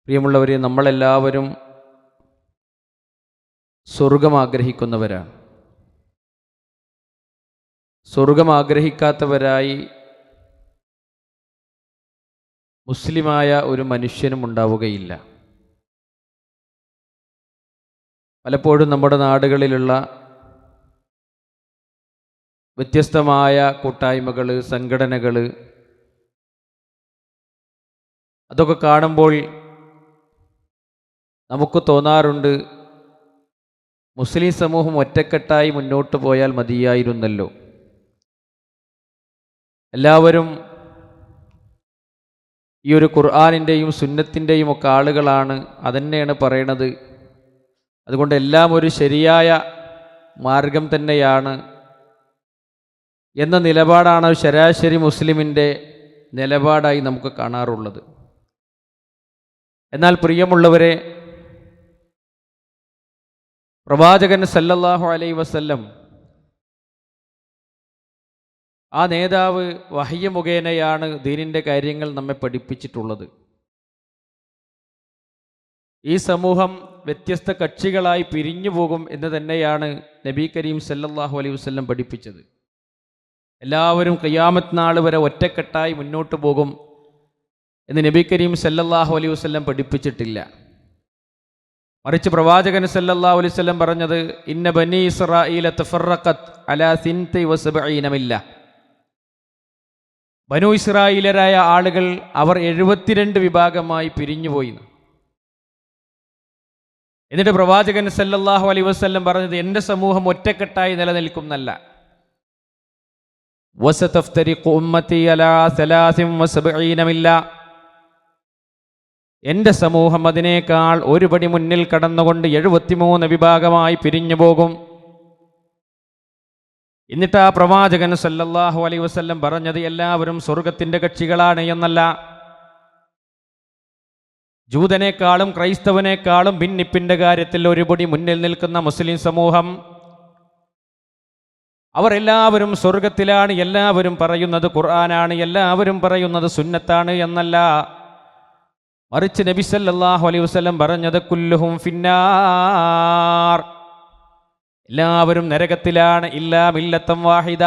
പ്രിയമുള്ളവരെ, നമ്മളെല്ലാവരും സ്വർഗം ആഗ്രഹിക്കുന്നവരാണ്. സ്വർഗം ആഗ്രഹിക്കാത്തവരായി മുസ്ലിമായ ഒരു മനുഷ്യനും ഉണ്ടാവുകയില്ല. പലപ്പോഴും നമ്മുടെ നാടുകളിലുള്ള വ്യത്യസ്തമായ കൂട്ടായ്മകൾ, സംഘടനകൾ, അതൊക്കെ കാണുമ്പോൾ നമുക്ക് തോന്നാറുണ്ട്, മുസ്ലിം സമൂഹം ഒറ്റക്കെട്ടായി മുന്നോട്ട് പോയാൽ മതിയായിരുന്നല്ലോ. എല്ലാവരും ഈ ഒരു ഖുർആനിൻ്റെയും സുന്നത്തിൻ്റെയും ഒക്കെ ആളുകളാണ്, അതന്നെയാണ് പറയണത്. അതുകൊണ്ട് എല്ലാം ഒരു ശരിയായ മാർഗം തന്നെയാണ് എന്ന നിലപാടാണ് ശരാശരി മുസ്ലിമിൻ്റെ നിലപാടായി നമുക്ക് കാണാറുള്ളത്. എന്നാൽ പ്രിയമുള്ളവരെ, പ്രവാചകൻ സല്ലല്ലാഹു അലൈഹി വസല്ലം, ആ നേതാവ് വഹയ്യ് മുഖേനയാണ് ദീനിൻ്റെ കാര്യങ്ങൾ നമ്മെ പഠിപ്പിച്ചിട്ടുള്ളത്. ഈ സമൂഹം വ്യത്യസ്ത കക്ഷികളായി പിരിഞ്ഞു പോകും എന്ന് തന്നെയാണ് നബി കരീം സല്ലല്ലാഹു അലൈഹി വസല്ലം പഠിപ്പിച്ചത്. എല്ലാവരും ഖിയാമത്ത് നാൾ വരെ ഒറ്റക്കെട്ടായി മുന്നോട്ട് പോകും എന്ന് നബി കരീം സല്ലല്ലാഹു അലൈഹി വസല്ലം പഠിപ്പിച്ചിട്ടില്ല. മറിച്ച് പ്രവാചകൻ സല്ലല്ലാഹു അലൈഹി വസല്ലം പറഞ്ഞത്, ഇന്ന ബനി ഇസ്രാഈല തഫറഖത് അലാ 72 മില്ല. ബനു ഇസ്രായേലരായ ആളുകൾ അവർ 72 വിഭാഗമായി പിരിഞ്ഞുപോയി. എന്നിട്ട് പ്രവാചകൻ സല്ലല്ലാഹു അലൈഹി വസല്ലം പറഞ്ഞത്, എൻ്റെ സമൂഹം ഒറ്റക്കെട്ടായി നിലനിൽക്കും എന്നല്ല. വസതഫ്തരിഖു ഉമ്മത്തി അലാ 73 മില്ല. എൻ്റെ സമൂഹം അതിനേക്കാൾ ഒരുപടി മുന്നിൽ കടന്നുകൊണ്ട് 73 വിഭാഗമായി പിരിഞ്ഞു പോകും. എന്നിട്ട് ആ പ്രവാചകൻ സല്ലല്ലാഹു അലൈഹി വസല്ലം പറഞ്ഞത് എല്ലാവരും സ്വർഗത്തിൻ്റെ കക്ഷികളാണ് എന്നല്ല. ജൂതനേക്കാളും ക്രൈസ്തവനേക്കാളും ഭിന്നിപ്പിൻ്റെ കാര്യത്തിൽ ഒരുപടി മുന്നിൽ നിൽക്കുന്ന മുസ്ലിം സമൂഹം, അവർ എല്ലാവരും സ്വർഗത്തിലാണ്. എല്ലാവരും പറയുന്നത് ഖുർആനാണ്, എല്ലാവരും പറയുന്നത് സുന്നത്താണ് എന്നല്ല. മറിച്ച് നബി സല്ലല്ലാഹു അലൈഹി വസല്ലം പറഞ്ഞത്, കുല്ലുഹും ഫിന്നാർ, എല്ലാവരും നരകത്തിലാണ്. ഇല്ലാ മില്ലത്തൻ വാഹിദ,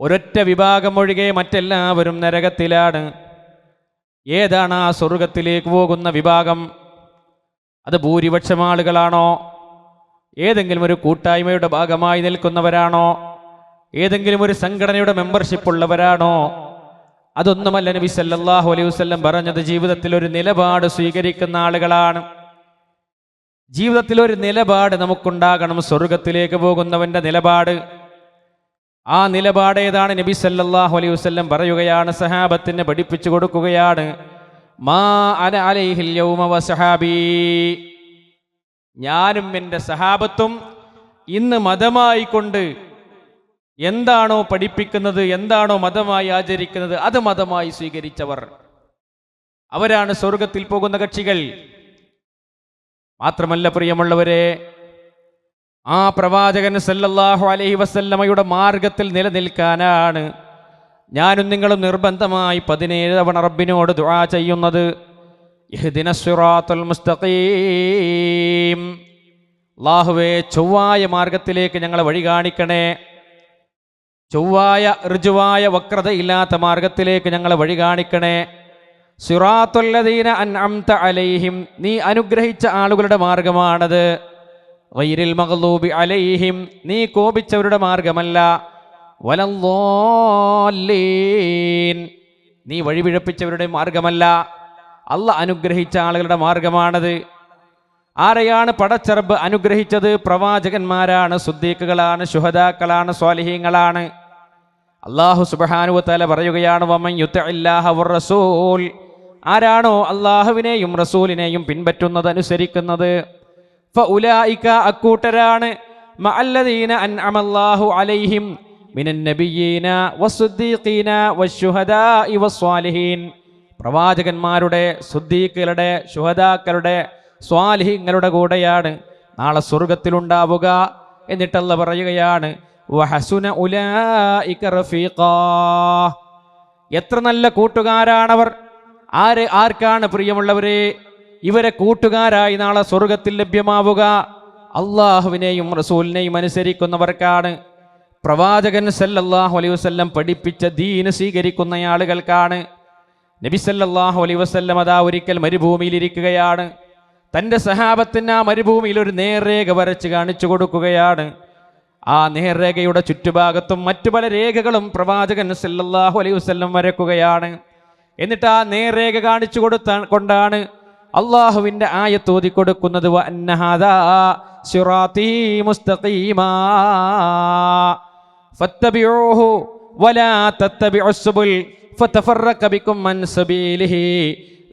ഒരൊറ്റ വിഭാഗം ഒഴികെ മറ്റെല്ലാവരും നരകത്തിലാണ്. ഏതാണ് ആ സ്വർഗത്തിലേക്ക് പോകുന്ന വിഭാഗം? അത് ഭൂരിപക്ഷം ആളുകളാണോ? ഏതെങ്കിലും ഒരു കൂട്ടായ്മയുടെ ഭാഗമായി നിൽക്കുന്നവരാണോ? ഏതെങ്കിലും ഒരു സംഘടനയുടെ മെമ്പർഷിപ്പ് ഉള്ളവരാണോ? അതൊന്നുമല്ല. നബി സല്ലല്ലാഹു അലൈഹി വസല്ലം പറഞ്ഞത്, ജീവിതത്തിൽ ഒരു നിലപാട് സ്വീകരിക്കുന്ന ആളുകളാണ്. ജീവിതത്തിൽ ഒരു നിലപാട് നമുക്കുണ്ടാകണം, സ്വർഗത്തിലേക്ക് പോകുന്നവന്റെ നിലപാട്. ആ നിലപാട് ഏതാണ്? നബി സല്ലല്ലാഹു അലൈഹി വസല്ലം പറയുകയാണ്, സഹാബത്തിനെ പഠിപ്പിച്ചു കൊടുക്കുകയാണ്, മാ അന അലൈഹിൽ യൗമ വസഹാബി, ഞാനും എൻ്റെ സഹാബത്തും ഇന്ന് മതമായി കൊണ്ട് എന്താണോ പഠിപ്പിക്കുന്നത്, എന്താണോ മതമായി ആചരിക്കുന്നത്, അത് മതമായി സ്വീകരിച്ചവർ, അവരാണ് സ്വർഗത്തിൽ പോകുന്ന കക്ഷികൾ. മാത്രമല്ല പ്രിയമുള്ളവരെ, ആ പ്രവാചകൻ സല്ലല്ലാഹു അലൈഹി വസല്ലമയുടെ മാർഗത്തിൽ നിലനിൽക്കാനാണ് ഞാനും നിങ്ങളും നിർബന്ധമായി 17 തവണ റബ്ബിനോട് ദുആ ചെയ്യുന്നത്. ഇഹ്ദിനസ് സിറാത്തൽ മുസ്തഖീം, അല്ലാഹുവേ ചൊവ്വായ മാർഗത്തിലേക്ക് ഞങ്ങളെ വഴി കാണിക്കണേ, ചൊവ്വായ ഋജുവായ വക്രതയില്ലാത്ത മാർഗത്തിലേക്ക് ഞങ്ങളെ വഴി കാണിക്കണേ. സിറാത്തുല്ലദീന അൻഅംത അലൈഹിം, നീ അനുഗ്രഹിച്ച ആളുകളുടെ മാർഗമാണത്. ഗൈറിൽ മഗ്ലൂബി അലൈഹിം, നീ കോപിച്ചവരുടെ മാർഗമല്ല. വലദ്ദാല്ലീൻ, നീ വഴിപിഴപ്പിച്ചവരുടെ മാർഗമല്ല. അല്ലാഹ് അനുഗ്രഹിച്ച ആളുകളുടെ മാർഗമാണത്. ആരെയാണ് പടച്ചറബ് അനുഗ്രഹിച്ചത്? പ്രവാചകന്മാരാണ്, സുദ്ദീഖുകളാണ്, ശുഹദാക്കളാണ്, സ്വാലിഹീങ്ങളാണ്. അല്ലാഹു സുബ്ഹാനഹു വ തആല പറയുകയാണ്, വമൻ യുതിഇല്ലാഹ വറസൂൽ, ആരാണോ അല്ലാഹുവിനെയും റസൂലിനെയും പിൻപറ്റുന്നത്, അനുസരിക്കുന്നത്, ഫഉലൈക, അക്കൂട്ടരാണ്, മഅല്ലദീന അൻഅമല്ലാഹു അലൈഹിം മിനൻ നബിയ്യീന വസ്സുദ്ദീഖീന വശുഹദാഇ വസ്വാലിഹീൻ, പ്രവാചകന്മാരുടെ, സുദ്ദീഖുകളുടെ, ശുഹദാക്കളുടെ, സ്വാലിഹീങ്ങളുടെ കൂടെയാണ് നാളെ സ്വർഗത്തിലുണ്ടാവുക. എന്നിട്ടല്ല പറയുകയാണ്, വഹസുന ഉലൈക റഫീഖാ, എത്ര നല്ല കൂട്ടുകാരാണവർ, ആർക്കാണ് പ്രിയമുള്ളവരെ ഇവരെ കൂട്ടുകാരായി നാളെ സ്വർഗത്തിൽ ലഭ്യമാവുക? അള്ളാഹുവിനെയും റസൂലിനെയും അനുസരിക്കുന്നവർക്കാണ്. പ്രവാചകൻ സല്ലല്ലാഹു അലൈഹി വസല്ലം പഠിപ്പിച്ച ദീന് സ്വീകരിക്കുന്ന ആളുകൾക്കാണ്. നബി സല്ലല്ലാഹു അലൈഹി വസല്ലം അതാ ഒരിക്കൽ മരുഭൂമിയിൽ ഇരിക്കുകയാണ്. തൻ്റെ സഹാബത്തിന് ആ മരുഭൂമിയിൽ ഒരു നേർരേഖ വരച്ച് കാണിച്ചു കൊടുക്കുകയാണ്. ആ നേർരേഖയുടെ ചുറ്റുഭാഗത്തും മറ്റു പല രേഖകളും പ്രവാചകൻ സല്ലല്ലാഹു അലൈഹി വസല്ലം വരക്കുകയാണ്. എന്നിട്ട് ആ നേർരേഖ കാണിച്ചു കൊണ്ടാണ് അള്ളാഹുവിൻ്റെ ആയത്ത് ഓതി കൊടുക്കുന്നത്. വഅന്ന ഹാദാ സിറാത്തീ മുസ്തഖീമാ ഫത്തബിഊഹു വലാ തത്തബിഉസ് സുബുൽ ഫതഫറഖ ബികും അൻ സബീലിഹി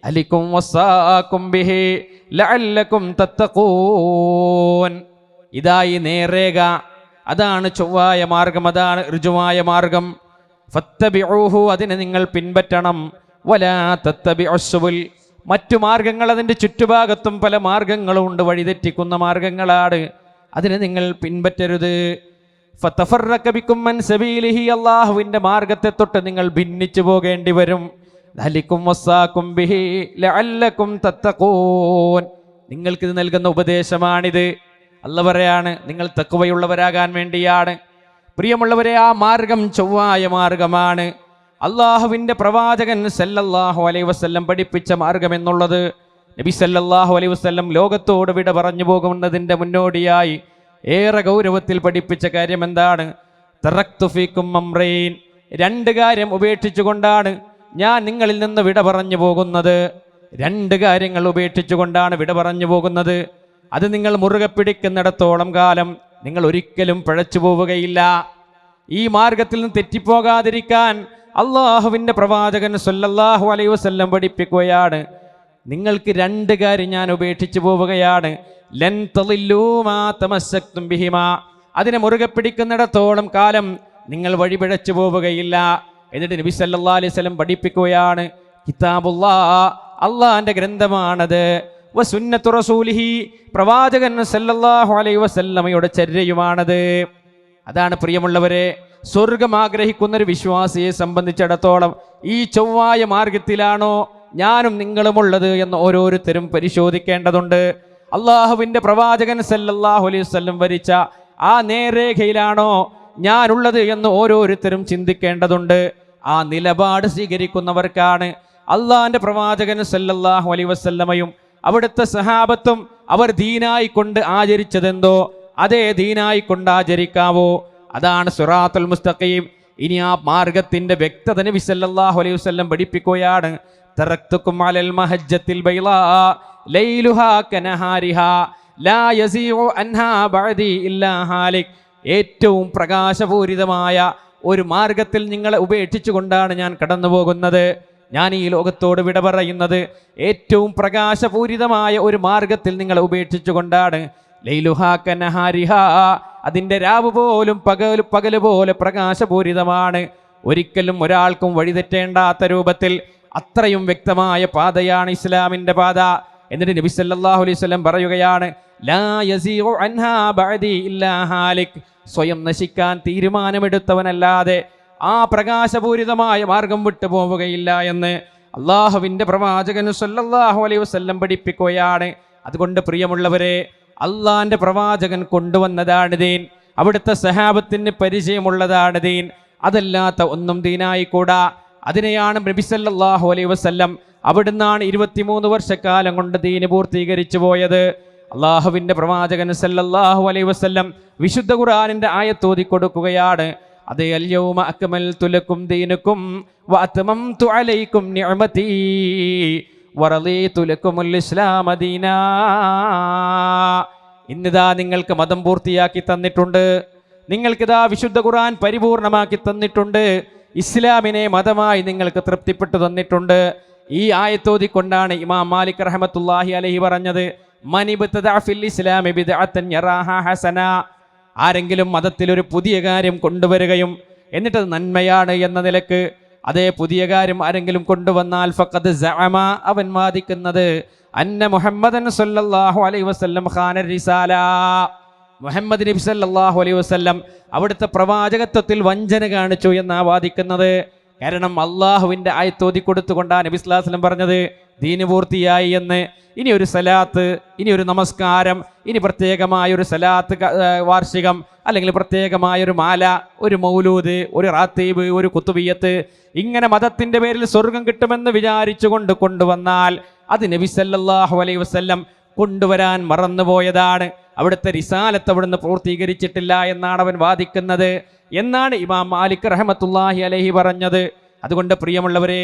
അലികും വസാകും ബിഹി ലഅല്ലകും തത്തഖൂൻ. ഇതാ ഈ നേർരേഖ, അതാണ് ചൊവ്വായ മാർഗം, അതാണ് ഋജുവായ മാർഗം. ഫത്തബിഊഹു, അതിനെ നിങ്ങൾ പിൻപറ്റണം. വലാ തത്തബിഉസ് സുബുൽ, മറ്റു മാർഗങ്ങൾ അതിൻ്റെ ചുറ്റുഭാഗത്തും പല മാർഗങ്ങളും ഉണ്ട്, വഴിതെറ്റിക്കുന്ന മാർഗങ്ങളാണ്, അതിനെ നിങ്ങൾ പിൻപറ്റരുത്. ഫതഫറഖ ബികും അൻ സബീലിഹി, അല്ലാഹുവിൻ്റെ മാർഗത്തെ തൊട്ട് നിങ്ങൾ ഭിന്നിച്ചു പോകേണ്ടി വരും. ദലികും വസാകും ബിഹി ലഅല്ലകും തത്തഖൂൻ, നിങ്ങൾക്കിത് നൽകുന്ന ഉപദേശമാണിത്. അല്ലാഹു പറയാണ്, നിങ്ങൾ തഖ്വയുള്ളവരാകാൻ വേണ്ടിയാണ്. പ്രിയമുള്ളവരെ, ആ മാർഗം ചൊവ്വായ മാർഗമാണ്. അള്ളാഹുവിൻ്റെ പ്രവാചകൻ സല്ലല്ലാഹു അലൈഹി വസല്ലം പഠിപ്പിച്ച മാർഗം എന്നുള്ളത്, നബി സല്ലല്ലാഹു അലൈഹി വസല്ലം ലോകത്തോട് വിട പറഞ്ഞു പോകുന്നതിൻ്റെ മുന്നോടിയായി ഏറെ ഗൗരവത്തിൽ പഠിപ്പിച്ച കാര്യം എന്താണ്? തറക്തു ഫീക്കും അംറൈൻ, രണ്ട് കാര്യം ഉപേക്ഷിച്ചുകൊണ്ടാണ് ഞാൻ നിങ്ങളിൽ നിന്ന് വിട പറഞ്ഞു പോകുന്നത്. രണ്ട് കാര്യങ്ങൾ ഉപേക്ഷിച്ചുകൊണ്ടാണ് വിട പറഞ്ഞു പോകുന്നത്. അത് നിങ്ങൾ മുറുകെ പിടിക്കുന്നിടത്തോളം കാലം നിങ്ങൾ ഒരിക്കലും പിഴച്ചു പോവുകയില്ല. ഈ മാർഗത്തിൽ നിന്ന് തെറ്റിപ്പോകാതിരിക്കാൻ അള്ളാഹുവിൻ്റെ പ്രവാചകൻ സല്ലല്ലാഹു അലൈഹി വസല്ലം പഠിപ്പിക്കുകയാണ്, നിങ്ങൾക്ക് രണ്ട് കാര്യം ഞാൻ ഉപേക്ഷിച്ചു പോവുകയാണ്. ലൻ തളില്ലൂ മാ തമസ്സക്തും ബിഹിമാ, അതിനെ മുറുകെ പിടിക്കുന്നിടത്തോളം കാലം നിങ്ങൾ വഴിപിഴച്ചു പോവുകയില്ല. എന്നിട്ട് നബി സല്ലല്ലാഹു അലൈഹി വസല്ലം പഠിപ്പിക്കുകയാണ്, കിതാബുല്ലാഹ്, അള്ളാഹിൻ്റെ ഗ്രന്ഥമാണത്. വസുന്നത്തു റസൂലിഹി, പ്രവാചകൻ സല്ലല്ലാഹു അലൈഹി വസല്ലമയുടെ ചര്യയുമാണത്. അതാണ് പ്രിയമുള്ളവരെ, സ്വർഗം ആഗ്രഹിക്കുന്ന ഒരു വിശ്വാസിയെ സംബന്ധിച്ചിടത്തോളം ഈ ചൊവ്വായ മാർഗത്തിലാണോ ഞാനും നിങ്ങളുമുള്ളത് എന്ന് ഓരോരുത്തരും പരിശോധിക്കേണ്ടതുണ്ട്. അള്ളാഹുവിൻ്റെ പ്രവാചകൻ സല്ലല്ലാഹു അലൈഹി വസല്ലം വരിച്ച ആ നേർരേഖയിലാണോ ഞാനുള്ളത് എന്ന് ഓരോരുത്തരും ചിന്തിക്കേണ്ടതുണ്ട്. ആ നിലപാട് സ്വീകരിക്കുന്നവർക്കാണ് അള്ളാഹിൻ്റെ പ്രവാചകൻ സല്ലല്ലാഹു അലൈഹി വസല്ലമയും അവിടുത്തെ സഹാബത്തും അവർ ദീനായി കൊണ്ട് ആചരിച്ചതെന്തോ അതേ ദീനായി കൊണ്ട് ആചരിക്കാവോ. അതാണ് സിറാത്തുൽ മുസ്തഖീം. ഇനി ആ മാർഗത്തിന്റെ വ്യക്തത നബി സല്ലല്ലാഹു അലൈഹി വസല്ലം പഠിപ്പിക്കുകയാണ്, തറക്തുകും അലൽ മഹജ്ജത്തിൽ ബൈളാ ലൈലുഹാ കനഹാരിഹാ ലാ യസീഉ അൻഹാ ബഅദി ഇല്ലാ ഹാലിക്. ഏറ്റവും പ്രകാശപൂരിതമായ ഒരു മാർഗത്തിൽ നിങ്ങളെ ഉപേക്ഷിച്ചുകൊണ്ടാണ് ഞാൻ കടന്നു പോകുന്നത്. ഞാൻ ഈ ലോകത്തോട് വിട പറയുന്നത് ഏറ്റവും പ്രകാശപൂരിതമായ ഒരു മാർഗത്തിൽ നിങ്ങളെ ഉപേക്ഷിച്ചുകൊണ്ടാണ്. ലൈലുഹാ കനഹാരിഹാ, അതിൻ്റെ രാവ് പോലും പകല് പോലെ പ്രകാശപൂരിതമാണ്. ഒരിക്കലും ഒരാൾക്കും വഴിതെറ്റേണ്ടാത്ത രൂപത്തിൽ അത്രയും വ്യക്തമായ പാതയാണ് ഇസ്ലാമിൻ്റെ പാത. എന്നിട്ട് നബി സല്ലല്ലാഹു അലൈഹി വസല്ലം പറയുകയാണ്, ലാ യസീഉ അൻഹാ ബഅദി ഇല്ലാ ഹാലിക്, സ്വയം നശിക്കാൻ തീരുമാനമെടുത്തവനല്ലാതെ ആ പ്രകാശപൂരിതമായ മാർഗം വിട്ടു പോവുകയില്ല എന്ന് അള്ളാഹുവിൻ്റെ പ്രവാചകൻ സല്ലല്ലാഹു അലൈഹി വസല്ലം പഠിപ്പിക്കുകയാണ്. അതുകൊണ്ട് പ്രിയമുള്ളവരെ, അള്ളാഹിൻ്റെ പ്രവാചകൻ കൊണ്ടുവന്നതാണ് ദീൻ, അവിടുത്തെ സഹാബത്തിന് പരിചയമുള്ളതാണ് ദീൻ. അതല്ലാത്ത ഒന്നും ദീനായിക്കൂടാ. അതിനെയാണ് നബി സല്ലല്ലാഹു അലൈഹി വസല്ലം അവിടുന്നാണ് 23 വർഷക്കാലം കൊണ്ട് ദീന് പൂർത്തീകരിച്ചു പോയത്. അള്ളാഹുവിൻ്റെ പ്രവാചകൻ സല്ലല്ലാഹു അലൈഹി വസല്ലം വിശുദ്ധ ഖുർആനിൻ്റെ ആയത്ത് ഓതി കൊടുക്കുകയാണ്, അതേ അൽയൗമ അക്മൽതു ലക്കും ദീനക്കും വഅത്മംതു അലൈക്കും നിഅമതി വറളീതു ലക്കുമുൽ ഇസ്ലാമ ദീനാ. ഇന്നിതാ നിങ്ങൾക്ക് മതം പൂർത്തിയാക്കി തന്നിട്ടുണ്ട്, നിങ്ങൾക്കിതാ വിശുദ്ധ ഖുർആൻ പരിപൂർണമാക്കി തന്നിട്ടുണ്ട്, ഇസ്ലാമിനെ മതമായി നിങ്ങൾക്ക് തൃപ്തിപ്പെട്ടു തന്നിട്ടുണ്ട്. ഈ ആയത്തോതിക്കൊണ്ടാണ് ഇമാം മാലിക് റഹ്മത്തുള്ളാഹി അലൈഹി പറഞ്ഞത്, മനിബ്തദഅ ഫിൽ ഇസ്ലാമി ബിദ്അത്തൻ യറാഹാ ഹസന, ആരെങ്കിലും മതത്തിൽ ഒരു പുതിയ കാര്യം കൊണ്ടുവരികയും എന്നിട്ടത് നന്മയാണ് എന്ന നിലക്ക് അതേ പുതിയ കാര്യം ആരെങ്കിലും കൊണ്ടുവന്നാൽ ഫഖദ് സഅമ, അവൻ വാദിക്കുന്നത് അന്ന മുഹമ്മദൻ സല്ലല്ലാഹു അലൈഹി വസല്ലം ഖാന റിസാല, മുഹമ്മദ് നബി സല്ലല്ലാഹു അലൈഹി വസല്ലം അവിടുത്തെ പ്രവാചകത്വത്തിൽ വഞ്ചന കാണിച്ചു എന്നാ വാദിക്കുന്നത്. കാരണം അള്ളാഹുവിൻ്റെ ആയത്തോതി കൊടുത്തുകൊണ്ടാണ് നബി സ്വല്ലല്ലാഹു അലൈഹി വസല്ലം പറഞ്ഞത് ദീന് പൂർത്തിയായി എന്ന്. ഇനി ഒരു സലാത്ത്, ഇനി ഒരു നമസ്കാരം, ഇനി പ്രത്യേകമായൊരു സലാത്ത് വാർഷികം, അല്ലെങ്കിൽ പ്രത്യേകമായൊരു മാല, ഒരു മൗലൂദ്, ഒരു റാത്തീബ്, ഒരു കുത്തുബിയത്ത്, ഇങ്ങനെ മതത്തിൻ്റെ പേരിൽ സ്വർഗം കിട്ടുമെന്ന് വിചാരിച്ചുകൊണ്ട് കൊണ്ടുവന്നാൽ അത് നബി സല്ലല്ലാഹു അലൈഹി വസല്ലം കൊണ്ടുവരാൻ മറന്നുപോയതാണ്. അവിടുത്തെ റിസാലത്ത് അവിടുന്ന് പൂർത്തീകരിച്ചിട്ടില്ല എന്നാണ് അവൻ വാദിക്കുന്നത് എന്നാണ് ഇമാം മാലിക് റഹ്മത്തുള്ളാഹി അലൈഹി പറഞ്ഞത്. അതുകൊണ്ട് പ്രിയമുള്ളവരെ,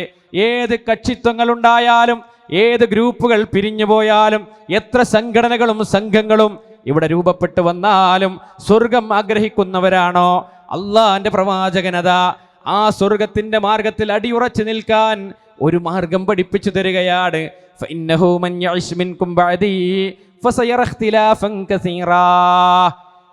ഏത് കക്ഷിത്വങ്ങളുണ്ടായാലും, ഏത് ഗ്രൂപ്പുകൾ പിരിഞ്ഞു പോയാലും, എത്ര സംഘടനകളും സംഘങ്ങളും ഇവിടെ രൂപപ്പെട്ടു വന്നാലും, സ്വർഗം ആഗ്രഹിക്കുന്നവരാണോ അള്ളാന്റെ പ്രവാചകനതാ ആ സ്വർഗത്തിന്റെ മാർഗത്തിൽ അടിയുറച്ചു നിൽക്കാൻ ഒരു മാർഗം പഠിപ്പിച്ചു തരികയാണ്. فإنه من يعش منكم بعدي فسيرى اختلافا كثيرا.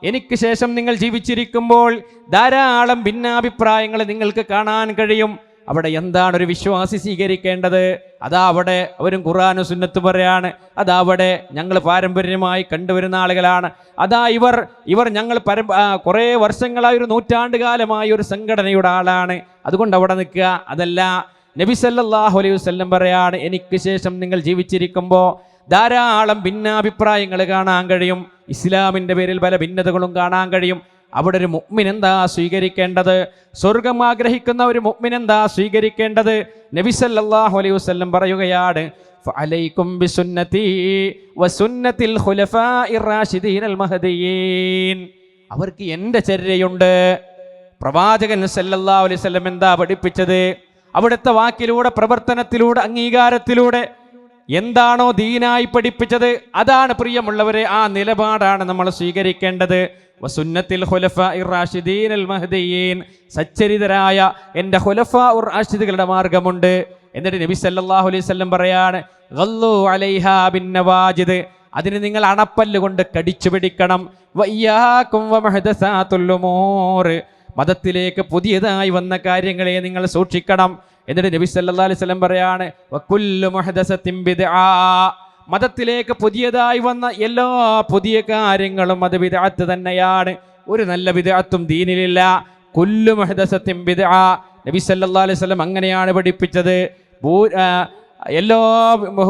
എനിക്ക് ശേഷം നിങ്ങൾ ജീവിച്ചിരിക്കുമ്പോൾ ധാരാളം ഭിന്നാഭിപ്രായങ്ങൾ നിങ്ങൾക്ക് കാണാൻ കഴിയും. അവിടെ എന്താണ് ഒരു വിശ്വാസി സ്വീകരിക്കേണ്ടത്? അതാ അവിടെ അവരും ഖുർആനും സുന്നത്തും പറയാണ്. അതാ അവിടെ ഞങ്ങൾ പാരമ്പര്യമായി കണ്ടുവരുന്ന ആളുകളാണ്. അതാ ഇവർ ഞങ്ങൾ കുറേ വർഷങ്ങളായി, ഒരു നൂറ്റാണ്ടുകാലമായി ഒരു സംഘടനയുടെ ആളാണ്, അതുകൊണ്ട് അവിടെ നിൽക്കുക. അതല്ല, നബി സല്ലല്ലാഹു അലൈഹി വസല്ലം പറയാണ്, എനിക്ക് ശേഷം നിങ്ങൾ ജീവിച്ചിരിക്കുമ്പോൾ ധാരാളം ഭിന്നാഭിപ്രായങ്ങൾ കാണാൻ കഴിയും. ഇസ്ലാമിൻ്റെ പേരിൽ പല ഭിന്നതകളും കാണാൻ കഴിയും. അവിടെ ഒരു മുഅ്മിൻ എന്താ സ്വീകരിക്കേണ്ടത്? സ്വർഗം ആഗ്രഹിക്കുന്ന ഒരു മുഅ്മിൻ എന്താ സ്വീകരിക്കേണ്ടത്? നബി സല്ലല്ലാഹു അലൈഹി വസല്ലം പറയുകയാണ്, ഫഅലൈക്കും ബിസുന്നതി വസുന്നതിൽ ഖുലഫാഇർ റാഷിദീനൽ മഹ്ദിയീൻ. അവർക്ക് എൻ്റെ ചര്യയുണ്ട്. പ്രവാചകൻ സല്ലല്ലാഹു അലൈഹി വസല്ലം എന്താ പഠിപ്പിച്ചത്? അവിടുത്തെ വാക്കിലൂടെ, പ്രവർത്തനത്തിലൂടെ, അംഗീകാരത്തിലൂടെ എന്താണോ ദീനായി പഠിപ്പിച്ചത് അതാണ് പ്രിയമുള്ളവരെ, ആ നിലപാടാണ് നമ്മൾ സ്വീകരിക്കേണ്ടത്. വസുന്നത്തിൽ ഖുലഫാഇർ റാഷിദീനൽ മഹ്ദിയീൻ, സച്ചരിതരായ എൻ്റെ ഖുലഫാഉർ റാഷിദുകളുടെ മാർഗമുണ്ട്. എന്നിട്ട് നബി സല്ലല്ലാഹു അലൈഹി വസല്ലം പറയാണ്, ഗല്ലു അലൈഹാ ബിന്നവാജിദ്, അതിന് നിങ്ങൾ അണപ്പല്ല് കൊണ്ട് കടിച്ചു പിടിക്കണം. വഇയ്യാകും വമുഹ്ദസാത്തുൽ ഉമൂർ, മതത്തിലേക്ക് പുതിയതായി വന്ന കാര്യങ്ങളെ നിങ്ങൾ സൂക്ഷിക്കണം. എന്നിട്ട് നബി സല്ലല്ലാഹു അലൈഹി വസല്ലം പറയാണ്, വകുല്ലു മുഹ്ദസത്തിൻ ബിദ്ആ, മതത്തിലേക്ക് പുതിയതായി വന്ന എല്ലാ പുതിയ കാര്യങ്ങളും അത് ബിദ്അത്ത് തന്നെയാണ്. ഒരു നല്ല ബിദ്അത്തും ദീനിലില്ല. കുല്ലു മുഹ്ദസത്തിൻ ബിദ്ആ, നബി സല്ലല്ലാഹു അലൈഹി വസല്ലം അങ്ങനെയാണ് പഠിപ്പിച്ചത്. എല്ലാ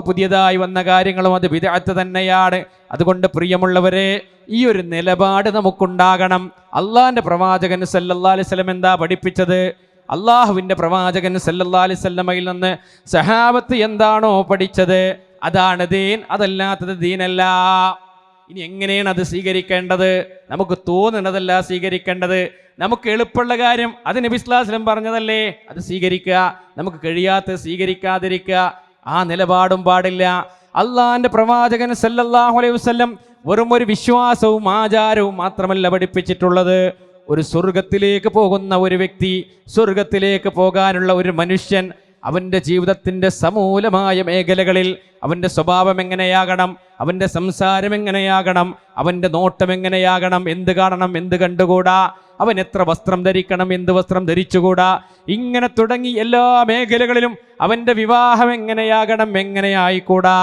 പുതിയതായി വന്ന കാര്യങ്ങളും അത് ബിദ്അത്ത് തന്നെയാണ്. അതുകൊണ്ട് പ്രിയമുള്ളവരെ, ഈ ഒരു നിലപാട് നമുക്കുണ്ടാകണം. അള്ളാഹിന്റെ പ്രവാചകൻ സല്ലല്ലാഹു അലൈഹി വസല്ലം എന്താ പഠിപ്പിച്ചത്? അള്ളാഹുവിൻ്റെ പ്രവാചകൻ സല്ലല്ലാഹു അലൈഹി വസല്ലമയിൽ നിന്ന് സഹാബത്ത് എന്താണോ പഠിച്ചത് അതാണ് ദീൻ, അതല്ലാത്തത് ദീനല്ല. ഇനി എങ്ങനെയാണ് അത് സ്വീകരിക്കേണ്ടത്? നമുക്ക് തോന്നുന്നതല്ല സ്വീകരിക്കേണ്ടത്. നമുക്ക് എളുപ്പമുള്ള കാര്യം അത് നബി സല്ലല്ലാഹു അലൈഹി വസല്ലം പറഞ്ഞതല്ലേ, അത് സ്വീകരിക്കുക. നമുക്ക് കഴിയാത്തത് സ്വീകരിക്കാതിരിക്കുക, ആ നിലപാടും പാടില്ല. അള്ളാഹിന്റെ പ്രവാചകൻ സല്ലല്ലാഹു അലൈഹി വസല്ലം വെറും ഒരു വിശ്വാസവും ആചാരവും മാത്രമല്ല പഠിപ്പിച്ചിട്ടുള്ളത്. ഒരു സ്വർഗത്തിലേക്ക് പോകുന്ന ഒരു വ്യക്തി, സ്വർഗത്തിലേക്ക് പോകാനുള്ള ഒരു മനുഷ്യൻ, അവൻ്റെ ജീവിതത്തിൻ്റെ സമൂലമായ മേഖലകളിൽ അവൻ്റെ സ്വഭാവം എങ്ങനെയാകണം, അവൻ്റെ സംസാരം എങ്ങനെയാകണം, അവൻ്റെ നോട്ടം എങ്ങനെയാകണം, എന്ത് കാണണം, എന്ത് കണ്ടുകൂടാ, അവൻ എത്ര വസ്ത്രം ധരിക്കണം, എന്ത് വസ്ത്രം ധരിച്ചുകൂടാ, ഇങ്ങനെ തുടങ്ങി എല്ലാ മേഖലകളിലും അവൻ്റെ വിവാഹം എങ്ങനെയാകണം, എങ്ങനെയായിക്കൂടാ,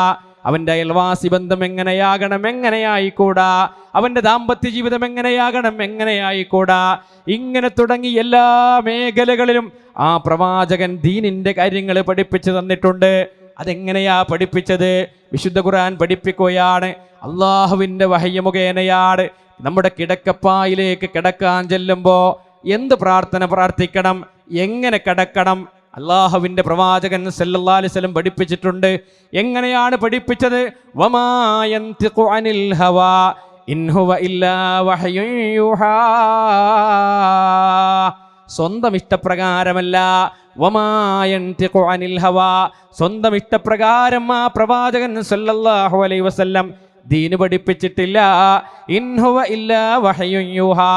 അവൻ്റെ അയൽവാസി ബന്ധം എങ്ങനെയാകണം, എങ്ങനെയായിക്കൂടാ, അവൻ്റെ ദാമ്പത്യ ജീവിതം എങ്ങനെയാകണം, എങ്ങനെയായിക്കൂടാ, ഇങ്ങനെ തുടങ്ങി എല്ലാ മേഖലകളിലും ആ പ്രവാചകൻ ദീനിൻ്റെ കാര്യങ്ങൾ പഠിപ്പിച്ചു തന്നിട്ടുണ്ട്. അതെങ്ങനെയാ പഠിപ്പിച്ചത്? വിശുദ്ധ ഖുർആൻ പഠിപ്പിക്കുകയാണ്. അള്ളാഹുവിൻ്റെ വഹയ്യ മുഖേനയാണ്. നമ്മുടെ കിടക്കപ്പായിലേക്ക് കിടക്കാൻ ചെല്ലുമ്പോൾ എന്ത് പ്രാർത്ഥന പ്രാർത്ഥിക്കണം, എങ്ങനെ കിടക്കണം, അള്ളാഹുവിൻ്റെ പ്രവാചകൻ സല്ലല്ലാഹു അലൈഹി വസല്ലം പഠിപ്പിച്ചിട്ടുണ്ട്. എങ്ങനെയാണ് പഠിപ്പിച്ചത്? വമാ യൻതിഖു അനിൽ ഹവാ ഇൻ ഹുവ ഇല്ലാ വഹ്യുൻ യൂഹാ, സ്വന്തം ഇഷ്ടപ്രകാരമല്ല. വമാ യൻതിഖു അനിൽ ഹവാ, സ്വന്തം ഇഷ്ടപ്രകാരം ആ പ്രവാചകൻ സല്ലല്ലാഹു അലൈഹി വസല്ലം ദീന് പഠിപ്പിച്ചിട്ടില്ല. ഇൻ ഹുവ ഇല്ലാ വഹ്യുൻ യൂഹാ,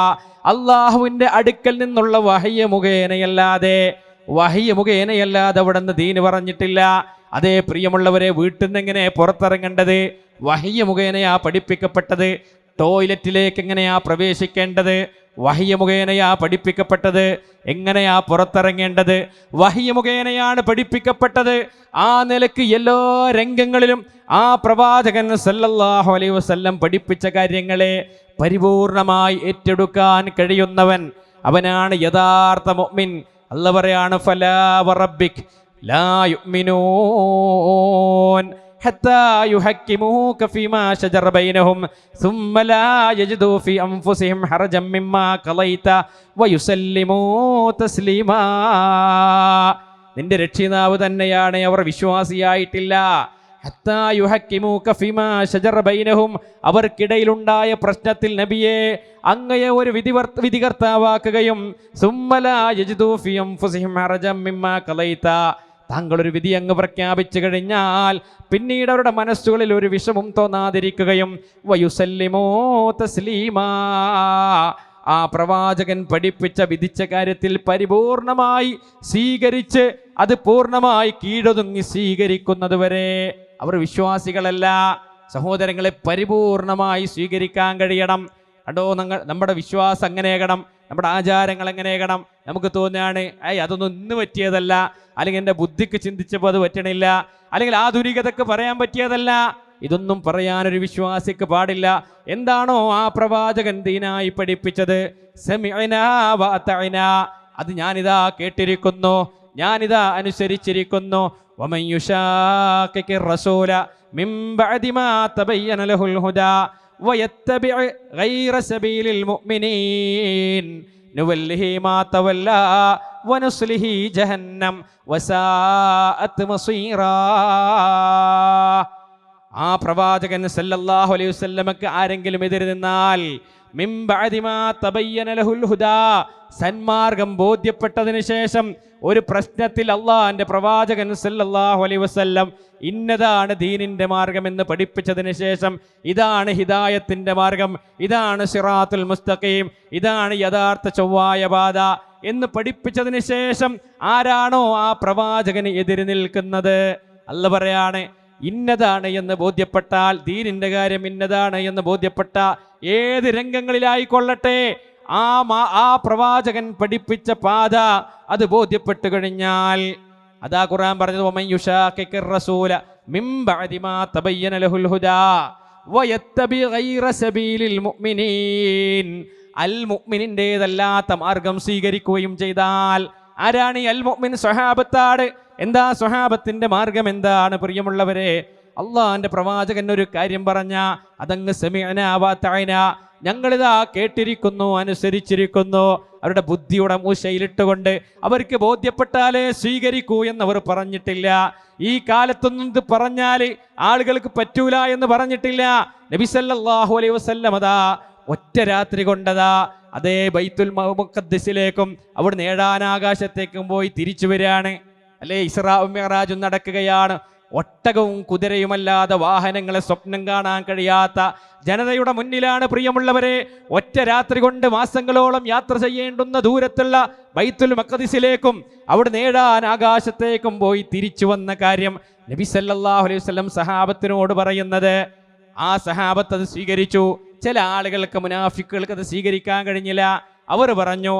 അള്ളാഹുവിൻ്റെ അടുക്കൽ നിന്നുള്ള വഹയ്യ മുഖേനയല്ലാതെ അവിടെ നിന്ന് ദീന് പറഞ്ഞിട്ടില്ല. അതേ പ്രിയമുള്ളവരെ, വീട്ടിൽ നിന്ന് എങ്ങനെ പുറത്തിറങ്ങേണ്ടത്? വഹയ്യ മുഖേനയാ പഠിപ്പിക്കപ്പെട്ടത്. ടോയ്ലറ്റിലേക്ക് എങ്ങനെയാ പ്രവേശിക്കേണ്ടത്? വഹയ്യ മുഖേനയാ പഠിപ്പിക്കപ്പെട്ടത്. എങ്ങനെയാ പുറത്തിറങ്ങേണ്ടത്? വഹയ്യ മുഖേനയാണ് പഠിപ്പിക്കപ്പെട്ടത്. ആ നിലക്ക് എല്ലാ രംഗങ്ങളിലും ആ പ്രവാചകൻ സല്ലല്ലാഹു അലൈഹി വസല്ലം പഠിപ്പിച്ച കാര്യങ്ങളെ പരിപൂർണമായി ഏറ്റെടുക്കാൻ കഴിയുന്നവൻ, അവനാണ് യഥാർത്ഥ മുഅ്മിൻ. അല്ലാഹു പറയാണ് ഫലാ വറബ്ബിക് ലാ യുഅ്മിനൂൻ ഹത്താ യുഹക്കിമൂക ഫീമാ ശജറ ബൈനഹും സുമ്മ ലാ യജിദൂ ഫീ അൻഫുസിഹിം ഹറജം മിമ്മാ ഖളൈത വയുസല്ലിമൂ തസ്ലീമാ. നിന്റെ രക്ഷിതാവ് തന്നെയാണ്, അവർ വിശ്വാസിയായിട്ടില്ല. ഹത്താ യുഹക്കിമൂക ഫീമാ ശജറ ബൈനഹും, അവർക്കിടയിലുണ്ടായ പ്രശ്നത്തിൽ നബിയെ അങ്ങയെ ഒരു വിധികർത്താവാക്കുകയും സുമ്മ ലാ യജിദൂ ഫീ അൻഫുസിഹിം ഹറജം മിമ്മാ ഖളൈത, താങ്കളൊരു വിധി അങ്ങ് പ്രഖ്യാപിച്ചു കഴിഞ്ഞാൽ പിന്നീട് അവരുടെ മനസ്സുകളിൽ ഒരു വിഷമം തോന്നാതിരിക്കുകയും വയുസല്ലിമോ തസ്ലീമാ, ആ പ്രവാചകൻ പഠിപ്പിച്ച വിധിച്ച കാര്യത്തിൽ പരിപൂർണമായി സ്വീകരിച്ച് അത് പൂർണ്ണമായി കീഴൊതുങ്ങി സ്വീകരിക്കുന്നത് വരെ അവർ വിശ്വാസികളല്ല. സഹോദരങ്ങളെ, പരിപൂർണമായി സ്വീകരിക്കാൻ കഴിയണം. കണ്ടോ, നമ്മുടെ വിശ്വാസം എങ്ങനെയാകണം, നമ്മുടെ ആചാരങ്ങൾ എങ്ങനെയാകണം. നമുക്ക് തോന്നുകയാണ് അതൊന്നും ഇന്ന് പറ്റിയതല്ല, അല്ലെങ്കിൽ എൻ്റെ ബുദ്ധിക്ക് ചിന്തിച്ചപ്പോൾ അത് പറ്റണില്ല, അല്ലെങ്കിൽ ആധുനികതയ്ക്ക് പറയാൻ പറ്റിയതല്ല. ഇതൊന്നും പറയാനൊരു വിശ്വാസിക്ക് പാടില്ല. എന്താണോ ആ പ്രവാചകൻ ദീനായി പഠിപ്പിച്ചത്, സമിഅനാ വഅതഅനാ, അത് ഞാനിതാ കേട്ടിരിക്കുന്നു, ഞാനിതാ അനുസരിച്ചിരിക്കുന്നു. വമൻ യുശാഖിഖിർ റസൂല മിൻ ബഅദി മാ തബയ്യന ലഹുൽ ഹുദാ വയത്തബിഅ ഗൈറ സബീലിൽ മുഅ്മിനീൻ നുവല്ലിഹി മാ തവല്ലാ വനുസ്ലിഹി ജഹന്നം വസാഅത് മസീറാ. ആ പ്രവാചകൻ സല്ലല്ലാഹു അലൈഹി വസല്ലമക്ക് ആരെങ്കിലും എതിര് നിന്നാൽ മിൻ ബഅദി മാ തബയ്യന ലഹുൽ ഹുദാ, സന്മാർഗം ബോധ്യപ്പെട്ടതിന് ശേഷം ഒരു പ്രശ്നത്തിൽ അള്ളാഹിന്റെ പ്രവാചകൻ സല്ലല്ലാഹു അലൈഹി വസല്ലം ഇന്നതാണ് ദീനിന്റെ മാർഗം എന്ന് പഠിപ്പിച്ചതിന് ശേഷം, ഇതാണ് ഹിദായത്തിന്റെ മാർഗം, ഇതാണ് സിറാത്തുൽ മുസ്തഖീം, ഇതാണ് യഥാർത്ഥ ചൊവ്വായ പാത എന്ന് പഠിപ്പിച്ചതിന് ശേഷം ആരാണോ ആ പ്രവാചകന് എതിര് നിൽക്കുന്നത്, അല്ലാഹു പറയാണ് ഇന്നതാണ് എന്ന് ബോധ്യപ്പെട്ടാൽ, ദീനിന്റെ കാര്യം ഇന്നതാണ് എന്ന് ബോധ്യപ്പെട്ട ഏത് രംഗങ്ങളിലായിക്കൊള്ളട്ടെ, ആ പ്രവാചകൻ പഠിപ്പിച്ച പാത അത് ബോധ്യപ്പെട്ടു കഴിഞ്ഞാൽ, അതാ ഖുർആൻ പറഞ്ഞത് വമൻ യുശാഖിഖിർ റസൂല മിൻ ബഅദി മാ തബയ്യന ലഹുൽ ഹുദാ വയത്തബി ഗൈറ സബീലിൽ മുഅ്മിനീൻ, അൽ മുഅ്മിനിന്റേതല്ലാത്ത മാർഗം സ്വീകരിക്കുകയും ചെയ്താൽ. ആരാണ് ഈ അൽ മുഅ്മിൻ? സ്വഹാബത്താണ്. എന്താ സ്വഹാബത്തിന്റെ മാർഗം എന്താണ്? പ്രിയമുള്ളവരെ, അള്ളാഹിന്റെ പ്രവാചകൻ ഒരു കാര്യം പറഞ്ഞ അതങ്ങ് സമിഅനാ വഅതഅനാ, ഞങ്ങളിതാ കേട്ടിരിക്കുന്നു, അനുസരിച്ചിരിക്കുന്നു. അവരുടെ ബുദ്ധിയുടെ മൂശയിലിട്ടുകൊണ്ട് അവർക്ക് ബോധ്യപ്പെട്ടാലേ സ്വീകരിക്കൂ എന്നവർ പറഞ്ഞിട്ടില്ല. ഈ കാലത്തൊന്നും ഇത് പറഞ്ഞാൽ ആളുകൾക്ക് പറ്റൂല എന്ന് പറഞ്ഞിട്ടില്ല. നബി സല്ലല്ലാഹു അലൈഹി വസല്ലം അതാ ഒറ്റ രാത്രി കൊണ്ടതാ അതേ ബൈത്തുൽ മുഖദ്ദിസിലേക്കും അവിടുന്ന് ഏഴാനാകാശത്തേക്കും പോയി തിരിച്ചു വരികയാണ്. അല്ലേ, ഇസ്രാഉം മിഅ്റാജും നടക്കുകയാണ്. ഒട്ടകവും കുതിരയുമല്ലാതെ വാഹനങ്ങളെ സ്വപ്നം കാണാൻ കഴിയാത്ത ജനതയുടെ മുന്നിലാണ് പ്രിയമുള്ളവരെ ഒറ്റ രാത്രി കൊണ്ട് മാസങ്ങളോളം യാത്ര ചെയ്യേണ്ടുന്ന ദൂരത്തുള്ള ബൈത്തുൽ മഖ്ദിസിലേക്കും അവിടുന്ന് ഏഴാൻ ആകാശത്തേക്കും പോയി തിരിച്ചു വന്ന കാര്യം നബി സല്ലല്ലാഹു അലൈഹി വസല്ലം സഹാബത്തിനോട് പറയുന്നത്. ആ സഹാബത്ത് അത് സ്വീകരിച്ചു. ചില ആളുകൾക്ക്, മുനാഫിക്കുകൾക്ക് അത് സ്വീകരിക്കാൻ കഴിഞ്ഞില്ല. അവർ പറഞ്ഞു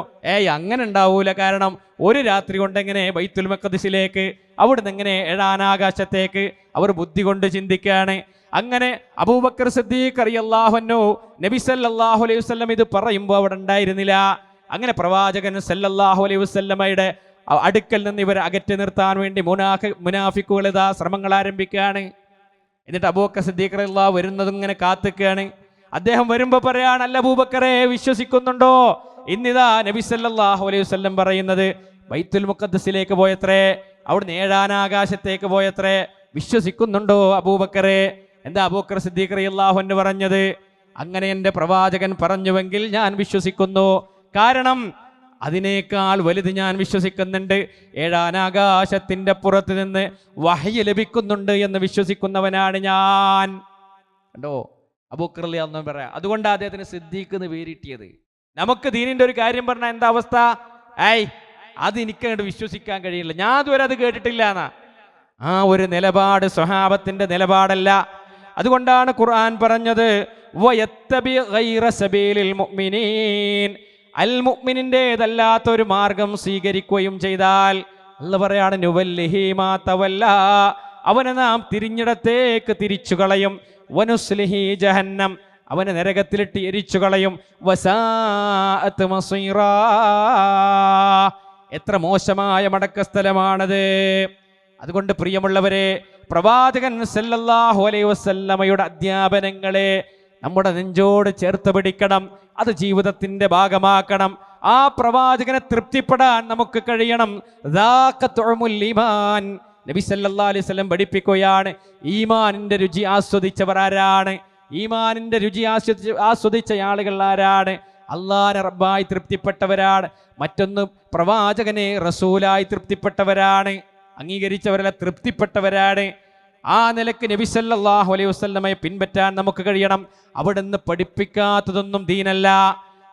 അങ്ങനെ ഉണ്ടാവൂല, കാരണം ഒരു രാത്രി കൊണ്ട് എങ്ങനെ ബൈത്തുൽ മഖ്ദിസിലേക്ക്, അവിടുന്ന് എങ്ങനെ ഏഴാനാകാശത്തേക്ക്? അവർ ബുദ്ധി കൊണ്ട് ചിന്തിക്കുകയാണ്. അങ്ങനെ അബൂബക്കർ സിദ്ദീഖ് റളിയല്ലാഹു അൻഹു നബി സല്ലല്ലാഹു അലൈഹി വസല്ലം ഇത് പറയുമ്പോൾ അവിടെ ഉണ്ടായിരുന്നില്ല. അങ്ങനെ പ്രവാചകൻ സല്ലല്ലാഹു അലൈഹി വസല്ലമയുടെ അടുക്കൽ നിന്ന് ഇവരെ അകറ്റി നിർത്താൻ വേണ്ടി മുനാഫിക്കുകൾ ഇതാ ശ്രമങ്ങൾ ആരംഭിക്കുകയാണ്. എന്നിട്ട് അബൂബക്കർ സിദ്ദീഖ് റളിയല്ലാഹു വരുന്നതും ഇങ്ങനെ കാത്തിക്കുകയാണ്. അദ്ദേഹം വരുമ്പോൾ പറയാണ്, അല്ല അബൂബക്കറെ, വിശ്വസിക്കുന്നുണ്ടോ? ഇന്നിതാ നബി സല്ലല്ലാഹു അലൈഹി വസല്ലം പറയുന്നത് ബൈത്തുൽ മുഖദ്ദിസിലേക്ക് പോയത്രേ, അവിടുന്ന് ഏഴാനാകാശത്തേക്ക് പോയത്രേ. വിശ്വസിക്കുന്നുണ്ടോ അബൂബക്കറെ? എന്താ അബൂബക്കർ സിദ്ദീഖ് റളിയല്ലാഹു അൻഹു പറഞ്ഞത്? അങ്ങനെ എൻ്റെ പ്രവാചകൻ പറഞ്ഞുവെങ്കിൽ ഞാൻ വിശ്വസിക്കുന്നു. കാരണം അതിനേക്കാൾ വലുത് ഞാൻ വിശ്വസിക്കുന്നുണ്ട്. ഏഴാനാകാശത്തിന്റെ പുറത്ത് നിന്ന് വഹ്യ് ലഭിക്കുന്നുണ്ട് എന്ന് വിശ്വസിക്കുന്നവനാണ് ഞാൻ. കണ്ടോ, അബൂബക്കർ റളിയല്ലാഹു അൻഹു പറയാം. അതുകൊണ്ട് അദ്ദേഹത്തിന് സിദ്ദീഖ് എന്ന് പേരിട്ടിയത്. നമുക്ക് ദീനിന്റെ ഒരു കാര്യം പറഞ്ഞാൽ എന്താ അവസ്ഥ? അത് എനിക്കങ്ങോട്ട് വിശ്വസിക്കാൻ കഴിയില്ല, ഞാൻ അതുവരെ അത് കേട്ടിട്ടില്ല എന്നാ. ആ ഒരു നിലപാട് സ്വഹാബത്തിന്റെ നിലപാടല്ല. അതുകൊണ്ടാണ് ഖുർആൻ പറഞ്ഞത് വയത്തബി ഗൈറ സബീലിൽ മുഅ്മിനീൻ, അൽ മുഅ്മിനിന്റേതല്ലാത്ത ഒരു മാർഗം സ്വീകരിക്കുകയും ചെയ്താൽ അല്ലാഹു പറയാണ് നുവല്ലിഹി മാ തവല്ലാ, അവനെ നാം തിരിഞ്ഞിടത്തേക്ക് തിരിച്ചു കളയും. വനുസ്ലിഹി ജഹന്നം, അവനെ നരകത്തിലിട്ട് എരിച്ചു കളയും. വസാഅത് മസീറാ, എത്ര മോശമായ മടക്കസ്ഥലമാണത്. അതുകൊണ്ട് പ്രിയമുള്ളവരെ, പ്രവാചകൻ സല്ലല്ലാഹു അലൈഹി വസല്ലമയുടെ അധ്യാപനങ്ങളെ നമ്മുടെ നെഞ്ചോട് ചേർത്ത് പിടിക്കണം. അത് ജീവിതത്തിന്റെ ഭാഗമാക്കണം. ആ പ്രവാചകനെ തൃപ്തിപ്പെടാൻ നമുക്ക് കഴിയണം. ഈമാൻ നബി സല്ലല്ലാഹു അലൈഹി വസല്ലം പഠിപ്പിക്കുകയാണ്, ഈമാനിന്റെ രുചി ആസ്വദിച്ചവർ ആരാണ്? ഈമാനിന്റെ രുചി ആസ്വദിച്ച ആളുകൾ ആരാണ്? അല്ലാഹുവിനെ റബ്ബായി തൃപ്തിപ്പെട്ടവരാണ്. മറ്റൊന്ന് പ്രവാചകനെ റസൂലായി തൃപ്തിപ്പെട്ടവരാണ്. അംഗീകരിച്ചവരല്ല, തൃപ്തിപ്പെട്ടവരാണ്. ആ നിലക്ക് നബി സല്ലല്ലാഹു അലൈഹി വസല്ലമയെ പിൻപറ്റാൻ നമുക്ക് കഴിയണം. അവിടുന്ന് പഠിപ്പിക്കാത്തതൊന്നും ദീനല്ല.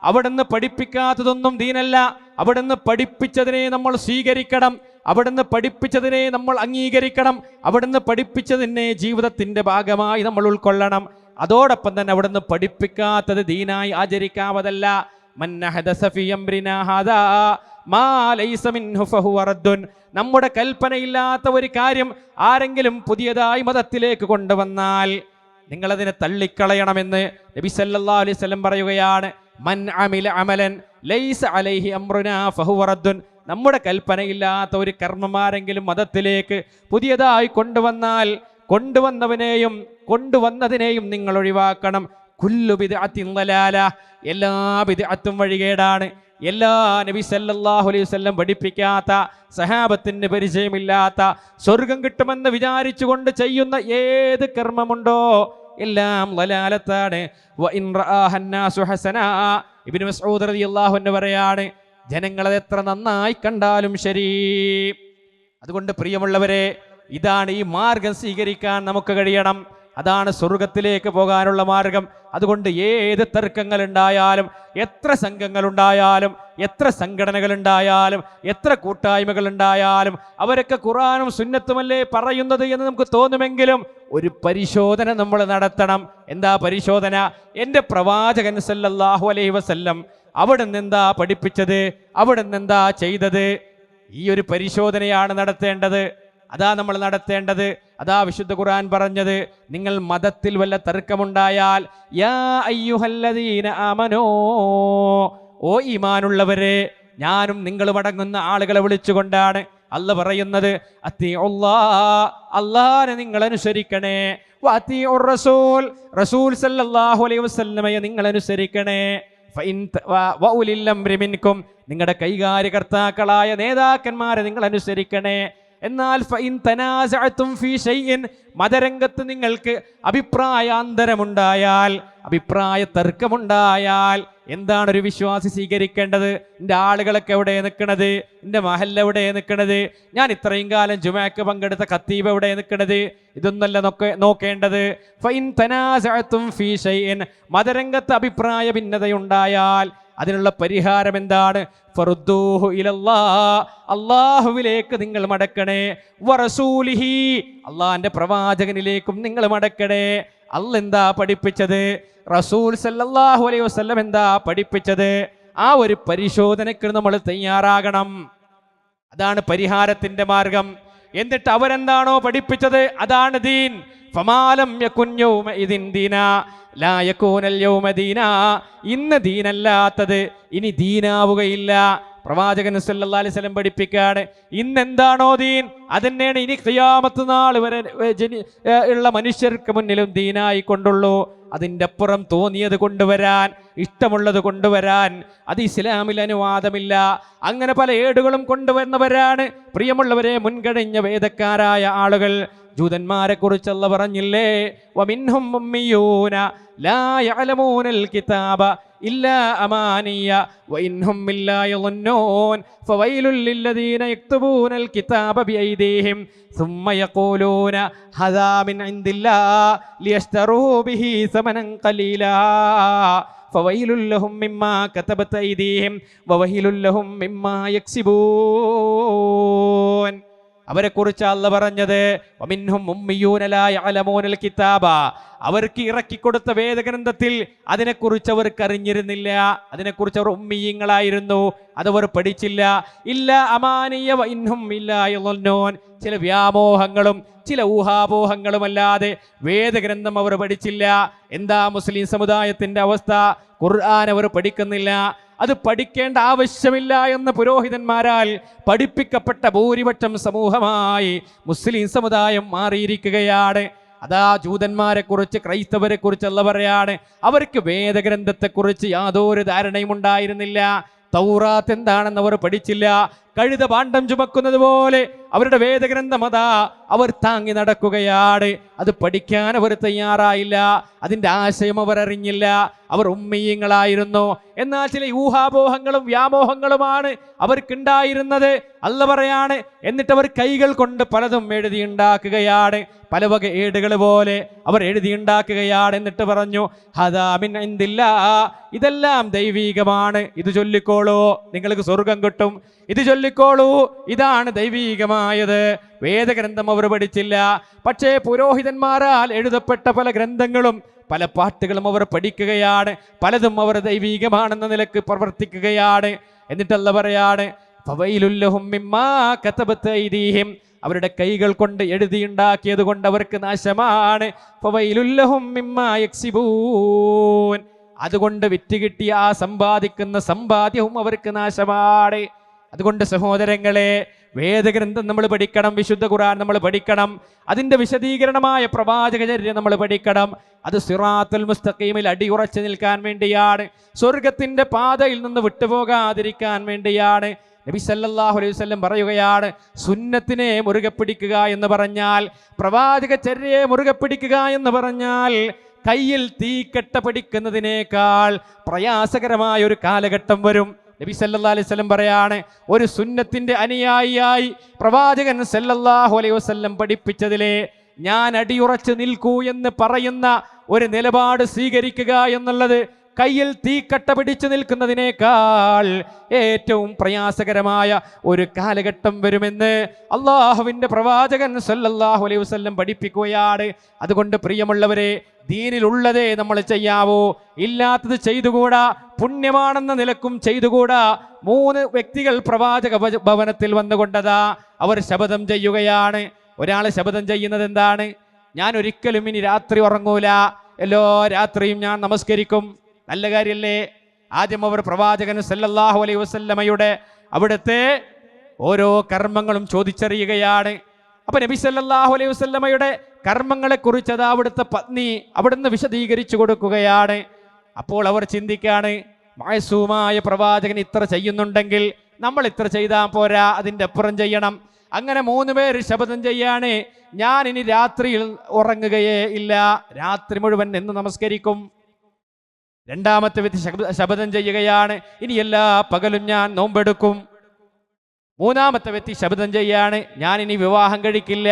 അവിടുന്ന് പഠിപ്പിക്കാത്തതൊന്നും ദീനല്ല. അവിടുന്ന് പഠിപ്പിച്ചതിനെ നമ്മൾ സ്വീകരിക്കണം. അവിടുന്ന് പഠിപ്പിച്ചതിനെ നമ്മൾ അംഗീകരിക്കണം. അവിടുന്ന് പഠിപ്പിച്ചതിനെ ജീവിതത്തിന്റെ ഭാഗമായി നമ്മൾ ഉൾക്കൊള്ളണം. അതോടൊപ്പം തന്നെ അവിടുന്ന് പഠിപ്പിക്കാത്തത് ദീനായി ആചരിക്കാവതല്ല. നമ്മുടെ കൽപ്പനയില്ലാത്ത ഒരു കാര്യം ആരെങ്കിലും പുതിയതായി മതത്തിലേക്ക് കൊണ്ടുവന്നാൽ നിങ്ങളതിനെ തള്ളിക്കളയണമെന്ന് നബി സല്ലല്ലാഹു അലൈഹി വസല്ലം പറയുകയാണ്. മൻ അമില അമലൻ ലൈസ അലൈഹി അംറുനാ ഫഹുവ റദ്ദുൻ. നമ്മുടെ കൽപ്പനയില്ലാത്ത ഒരു കർമ്മം ആരെങ്കിലും മതത്തിലേക്ക് പുതിയതായി കൊണ്ടുവന്നാൽ കൊണ്ടുവന്നവനെയും കൊണ്ടുവന്നതിനെയും നിങ്ങൾ ഒഴിവാക്കണം. കുല്ലു ബിദ്അത്തിൻ ളലാല. എല്ലാ ബിദ്അത്തും വഴികേടാണ്. എല്ലാ നബി സല്ലല്ലാഹു അലൈഹി വസല്ലം പഠിപ്പിക്കാത്ത, സഹാബത്തിന് പരിചയമില്ലാത്ത, സ്വർഗം കിട്ടുമെന്ന് വിചാരിച്ചുകൊണ്ട് ചെയ്യുന്ന ഏത് കർമ്മമുണ്ടോ എല്ലാം ളലാലത്താണ്. വഇൻ റആഹന്നാസു ഹസനാ. ഇബ്നു മസ്ഊദ് റളിയല്ലാഹു അൻഹു പറയാണ്, ജനങ്ങളത് എത്ര നന്നായി കണ്ടാലും ശരി. അതുകൊണ്ട് പ്രിയമുള്ളവരെ, ഇതാണ് ഈ മാർഗം സ്വീകരിക്കാൻ നമുക്ക് കഴിയണം. അതാണ് സ്വർഗത്തിലേക്ക് പോകാനുള്ള മാർഗം. അതുകൊണ്ട് ഏത് തർക്കങ്ങൾ ഉണ്ടായാലും, എത്ര സംഘങ്ങൾ ഉണ്ടായാലും, എത്ര സംഘടനകൾ ഉണ്ടായാലും, എത്ര കൂട്ടായ്മകൾ ഉണ്ടായാലും, അവരൊക്കെ ഖുർആനും സുന്നത്തുമല്ലേ പറയുന്നത് എന്ന് നമുക്ക് തോന്നുമെങ്കിലും ഒരു പരിശോധന നമ്മൾ നടത്തണം. എന്താ പരിശോധന? എൻ്റെ പ്രവാചകൻ സല്ലല്ലാഹു അലൈഹി വസല്ലം അവിടുന്ന് എന്താ പഠിപ്പിച്ചത്? അവിടുന്ന് എന്താ ചെയ്തത്? ഈ ഒരു പരിശോധനയാണ് നടത്തേണ്ടത്. അതാ നമ്മൾ നടത്തേണ്ടത്. അതാ വിശുദ്ധ ഖുർആൻ പറഞ്ഞത്. നിങ്ങൾ മതത്തിൽ വല്ല തർക്കമുണ്ടായാൽ, യാ അയ്യുഹല്ലദീന ആമനൂ, ഓ ഈമാനുള്ളവരെ, ഞാനും നിങ്ങളും അടങ്ങുന്ന ആളുകളെ വിളിച്ചുകൊണ്ടാണ് അല്ലാഹ് പറയുന്നത്. അല്ലാഹുവിനെ നിങ്ങൾ അനുസരിക്കണേ. വഅതീഉർ റസൂൽ, റസൂൽ സല്ലല്ലാഹു അലൈഹി വസല്ലമയെ നിങ്ങൾ അനുസരിക്കണേ. വഉലിൽ അംരി മിൻകും, നിങ്ങളുടെ കൈകാര്യകർത്താക്കളായ നേതാക്കന്മാരെ നിങ്ങൾ അനുസരിക്കണേ. എന്നാൽ ഫഇൻ തനാസഅതും ഫീ ഷൈഇൻ, മതരംഗത്ത് നിങ്ങൾക്ക് അഭിപ്രായാന്തരമുണ്ടായാൽ, അഭിപ്രായ തർക്കമുണ്ടായാൽ എന്താണ് ഒരു വിശ്വാസി സ്വീകരിക്കേണ്ടത്? എൻ്റെ ആളുകളൊക്കെ എവിടെ നിൽക്കണത്? എൻ്റെ മഹല്ല എവിടെ നിൽക്കണത്? ഞാൻ ഇത്രയും കാലം ജുമഅക്ക് പങ്കെടുത്ത ഖത്തീബ് എവിടെ നിൽക്കണത്? ഇതൊന്നല്ല നോക്കേണ്ടത്. ഫഇൻ തനാസഅതും ഫീ ഷൈഇൻ, മതരംഗത്ത് അഭിപ്രായ ഭിന്നതയുണ്ടായാൽ അതിനുള്ള പരിഹാരം എന്താണ്? ഫറുദ്ദൂഹു ഇലല്ലാഹ്, അല്ലാഹുവിലേക്ക് നിങ്ങൾ മടക്കണേ. വറസൂലിഹി, അല്ലാഹുവിന്റെ പ്രവാചകനിലേക്കും നിങ്ങൾ മടക്കണേ. അല്ലാഹ് എന്താ പഠിപ്പിച്ചത്? റസൂൽ സല്ലല്ലാഹു അലൈഹി വസല്ലം എന്താ പഠിപ്പിച്ചത്? ആ ഒരു പരിശോധനയ്ക്ക് നമ്മൾ തയ്യാറാകണം. അതാണ് പരിഹാരത്തിന്റെ മാർഗം. എന്നിട്ട് അവരെന്താണോ പഠിപ്പിച്ചത് അതാണ് ദീൻ. ഫമാലം യകുൻ യൗമഇദിൻ ദീനാ ലാ യകൂനൽ യൗമ ദീനാ, ഇന്ന് ദീനല്ലാത്തത് ഇനി ദീനാവുകയില്ല. പ്രവാചകൻ സല്ലല്ലാഹു അലൈഹി വസല്ലം പഠിപ്പിക്കാണ്, ഇന്നെന്താണോ ദീൻ അതന്നെയാണ് ഇനി ഖിയാമത്ത് നാൾ വരെ ഉള്ള മനുഷ്യർക്ക് മുന്നിലും ദീനായി കൊണ്ടുള്ളൂ. അതിൻ്റെ അപ്പുറം തോന്നിയത് കൊണ്ടുവരാൻ, ഇഷ്ടമുള്ളത് കൊണ്ടുവരാൻ അത് ഇസ്ലാമിൽ അനുവാദമില്ല. അങ്ങനെ പല ഏടുകളും കൊണ്ടുവരുന്നവരാണ് പ്രിയമുള്ളവരെ മുൻകഴിഞ്ഞ വേദക്കാരായ ആളുകൾ. ജൂതന്മാരെ കുറിച്ച് അല്ലാഹ് പറഞ്ഞില്ലേ, വമിൻഹും ഉമ്മിയൂന ലാ യഅലമൂനൽ കിതാബ ഇല്ലാ അമാനിയ വഇൻഹും ഇല്ലാ യളന്നൂൻ ഫവൈലുൽ ലില്ലദീന യക്തുബൂനൽ കിതാബ ബിഐദീഹിം ثم يقولون هذا من عند الله ليشتروا به ثمنا قليلا فويل لهم مما كتبت أيديهم وويل لهم مما يكسبون. അവരെ കുറിച്ച് അല്ലാഹ് പറഞ്ഞത് വമിൻഹും ഉമ്മിയൂന ലാ യഅലമൂനൽ കിതാബ, അവർക്ക് ഇറക്കിക്കൊടുത്ത വേദഗ്രന്ഥത്തിൽ അതിനെക്കുറിച്ച് അവർക്ക് അറിഞ്ഞിരുന്നില്ല. അതിനെക്കുറിച്ച് അവർ ഉമ്മിയങ്ങളായിരുന്നു, അതവർ പഠിച്ചില്ല. ഇല്ല അമാനിയ വഇൻഹും ഇല്ലാ യളന്നൂൻ, ചില വ്യാമോഹങ്ങളും ചില ഊഹാപോഹങ്ങളുമല്ലാതെ വേദഗ്രന്ഥം അവർ പഠിച്ചില്ല. എന്താ മുസ്ലിം സമുദായത്തിന്റെ അവസ്ഥ? ഖുർആൻ അവർ പഠിക്കുന്നില്ല. അത് പഠിക്കേണ്ട ആവശ്യമില്ല എന്ന് പുരോഹിതന്മാരാൽ പഠിപ്പിക്കപ്പെട്ട ഭൂരിപക്ഷം സമൂഹമായി മുസ്ലിം സമുദായം മാറിയിരിക്കുകയാണ്. അതാ ജൂതന്മാരെ കുറിച്ച് ക്രൈസ്തവരെ കുറിച്ച് അല്ലാഹു പറയാണ്, അവർക്ക് വേദഗ്രന്ഥത്തെക്കുറിച്ച് യാതൊരു ധാരണയും ഉണ്ടായിരുന്നില്ല. തൗറാത്ത് എന്താണെന്ന് അവർ പഠിച്ചില്ല. കഴുത പാണ്ഡം ചുമക്കുന്നത് പോലെ അവരുടെ വേദഗ്രന്ഥം അതാ അവർ താങ്ങി നടക്കുകയാണ്. അത് പഠിക്കാൻ അവർ തയ്യാറായില്ല. അതിൻ്റെ ആശയം അവർ അറിഞ്ഞില്ല. അവർ ഉമ്മീയങ്ങളായിരുന്നു. എന്നാൽ ചില ഊഹാപോഹങ്ങളും വ്യാമോഹങ്ങളുമാണ് അവർക്കുണ്ടായിരുന്നത്. അല്ലാഹു പറയാണ്, എന്നിട്ട് അവർ കൈകൾ കൊണ്ട് പലതും എഴുതിയുണ്ടാക്കുകയാണ്. പല വക ഏടുകൾ പോലെ അവർ എഴുതിയുണ്ടാക്കുകയാണ്. എന്നിട്ട് പറഞ്ഞു, ഹദാ മിൻ ഇൻദില്ലാഹ്, ഇതെല്ലാം ദൈവീകമാണ്, ഇത് ചൊല്ലിക്കോളൂ, നിങ്ങൾക്ക് സ്വർഗം കിട്ടും, ഇത് ചൊല്ലിക്കോളൂ, ഇതാണ് ദൈവീകമായത്. വേദഗ്രന്ഥം അവർ പഠിച്ചില്ല. പക്ഷേ പുരോഹിതന്മാരാൽ എഴുതപ്പെട്ട പല ഗ്രന്ഥങ്ങളും പല പാട്ടുകളും അവർ പഠിക്കുകയാണ്. പലതും അവർ ദൈവീകമാണെന്ന നിലക്ക് പ്രവർത്തിക്കുകയാണ്. എന്നിട്ട് അല്ലാഹു പറയാണ്, ഫവൈലുൽ ലഹും മിമ്മാ കതബത് ഐദീഹിം, അവരുടെ കൈകൾ കൊണ്ട് എഴുതിയുണ്ടാക്കിയത് കൊണ്ട് അവർക്ക് നാശമാണ്. ഫവൈലുൽ ലഹും മിമ്മാ യക്സിബൂൻ, അതുകൊണ്ട് വിറ്റ് കിട്ടിയ ആ സമ്പാദിക്കുന്ന സമ്പാദ്യവും അവർക്ക് നാശമാണ്. അതുകൊണ്ട് സഹോദരങ്ങളെ, വേദഗ്രന്ഥം നമ്മൾ പഠിക്കണം, വിശുദ്ധ ഖുർആൻ നമ്മൾ പഠിക്കണം, അതിൻ്റെ വിശദീകരണമായ പ്രവാചകചര്യ നമ്മൾ പഠിക്കണം. അത് സിറാത്തുൽ മുസ്തഖീമിൽ അടിയുറച്ചു നിൽക്കാൻ വേണ്ടിയാണ്, സ്വർഗത്തിൻ്റെ പാതയിൽ നിന്ന് വിട്ടുപോകാതിരിക്കാൻ വേണ്ടിയാണ്. നബി സല്ലല്ലാഹു അലൈഹി വസല്ലം പറയുകയാണ്, സുന്നത്തിനെ മുറുകെ പിടിക്കുക എന്ന് പറഞ്ഞാൽ, പ്രവാചകചര്യയെ മുറുകെ പിടിക്കുക എന്ന് പറഞ്ഞാൽ കയ്യിൽ തീക്കട്ട പിടിക്കുന്നതിനേക്കാൾ പ്രയാസകരമായ ഒരു കാലഘട്ടം വരും. നബി സല്ലല്ലാഹു അലൈഹി വസല്ലം പറയാണ്, ഒരു സുന്നത്തിന്റെ അനുയായിയായി പ്രവാചകൻ സല്ലല്ലാഹു അലൈഹി വസല്ലം പഠിപ്പിച്ചതിലെ ഞാൻ അടിയുറച്ച് നിൽക്കൂ എന്ന് പറയുന്ന ഒരു നിലപാട് സ്വീകരിക്കുക എന്നുള്ളത് കയ്യിൽ തീക്കട്ട പിടിച്ചു നിൽക്കുന്നതിനേക്കാൾ ഏറ്റവും പ്രയാസകരമായ ഒരു കാലഘട്ടം വരുമെന്ന് അള്ളാഹുവിൻ്റെ പ്രവാചകൻ സല്ലല്ലാഹു അലൈഹി വസല്ലം പഠിപ്പിക്കുകയാണ്. അതുകൊണ്ട് പ്രിയമുള്ളവരെ, ദീനിലുള്ളതേ നമ്മൾ ചെയ്യാവൂ, ഇല്ലാത്തത് ചെയ്തുകൂടാ. പുണ്യമാണെന്ന നിലക്കും ചെയ്തുകൂടാ. 3 വ്യക്തികൾ പ്രവാചക ഭവനത്തിൽ വന്നുകൊണ്ടതാ അവർ ശപഥം ചെയ്യുകയാണ്. ഒരാൾ ശപഥം ചെയ്യുന്നത് എന്താണ്? ഞാൻ ഒരിക്കലും ഇനി രാത്രി ഉറങ്ങൂല, എല്ലാ രാത്രിയും ഞാൻ നമസ്കരിക്കും. നല്ല കാര്യല്ലേ? ആദ്യം അവർ പ്രവാചകൻ സല്ലല്ലാഹു അലൈഹി വസല്ലമയുടെ അവിടുത്തെ ഓരോ കർമ്മങ്ങളും ചോദിച്ചറിയുകയാണ്. അപ്പൊ നബി സല്ലല്ലാഹു അലൈഹി വസല്ലമയുടെ കർമ്മങ്ങളെ കുറിച്ച് അത് അവിടുത്തെ പത്നി അവിടുന്ന് വിശദീകരിച്ചു കൊടുക്കുകയാണ്. അപ്പോൾ അവർ ചിന്തിക്കാണ്, മഅസൂമായ പ്രവാചകൻ ഇത്ര ചെയ്യുന്നുണ്ടെങ്കിൽ നമ്മൾ ഇത്ര ചെയ്താൽ പോരാ, അതിൻ്റെ അപ്പുറം ചെയ്യണം. അങ്ങനെ 3 പേര് ശപഥം ചെയ്യാണ്, ഞാൻ ഇനി രാത്രിയിൽ ഉറങ്ങുകയേ ഇല്ല, രാത്രി മുഴുവൻ എന്ന് നമസ്കരിക്കും. രണ്ടാമത്തെ വ്യക്തി ശപഥം ചെയ്യുകയാണ്, ഇനി എല്ലാ പകലും ഞാൻ നോമ്പെടുക്കും. 3-ാമത്തെ വ്യക്തി ശപഥം ചെയ്യാണ്, ഞാൻ ഇനി വിവാഹം കഴിക്കില്ല.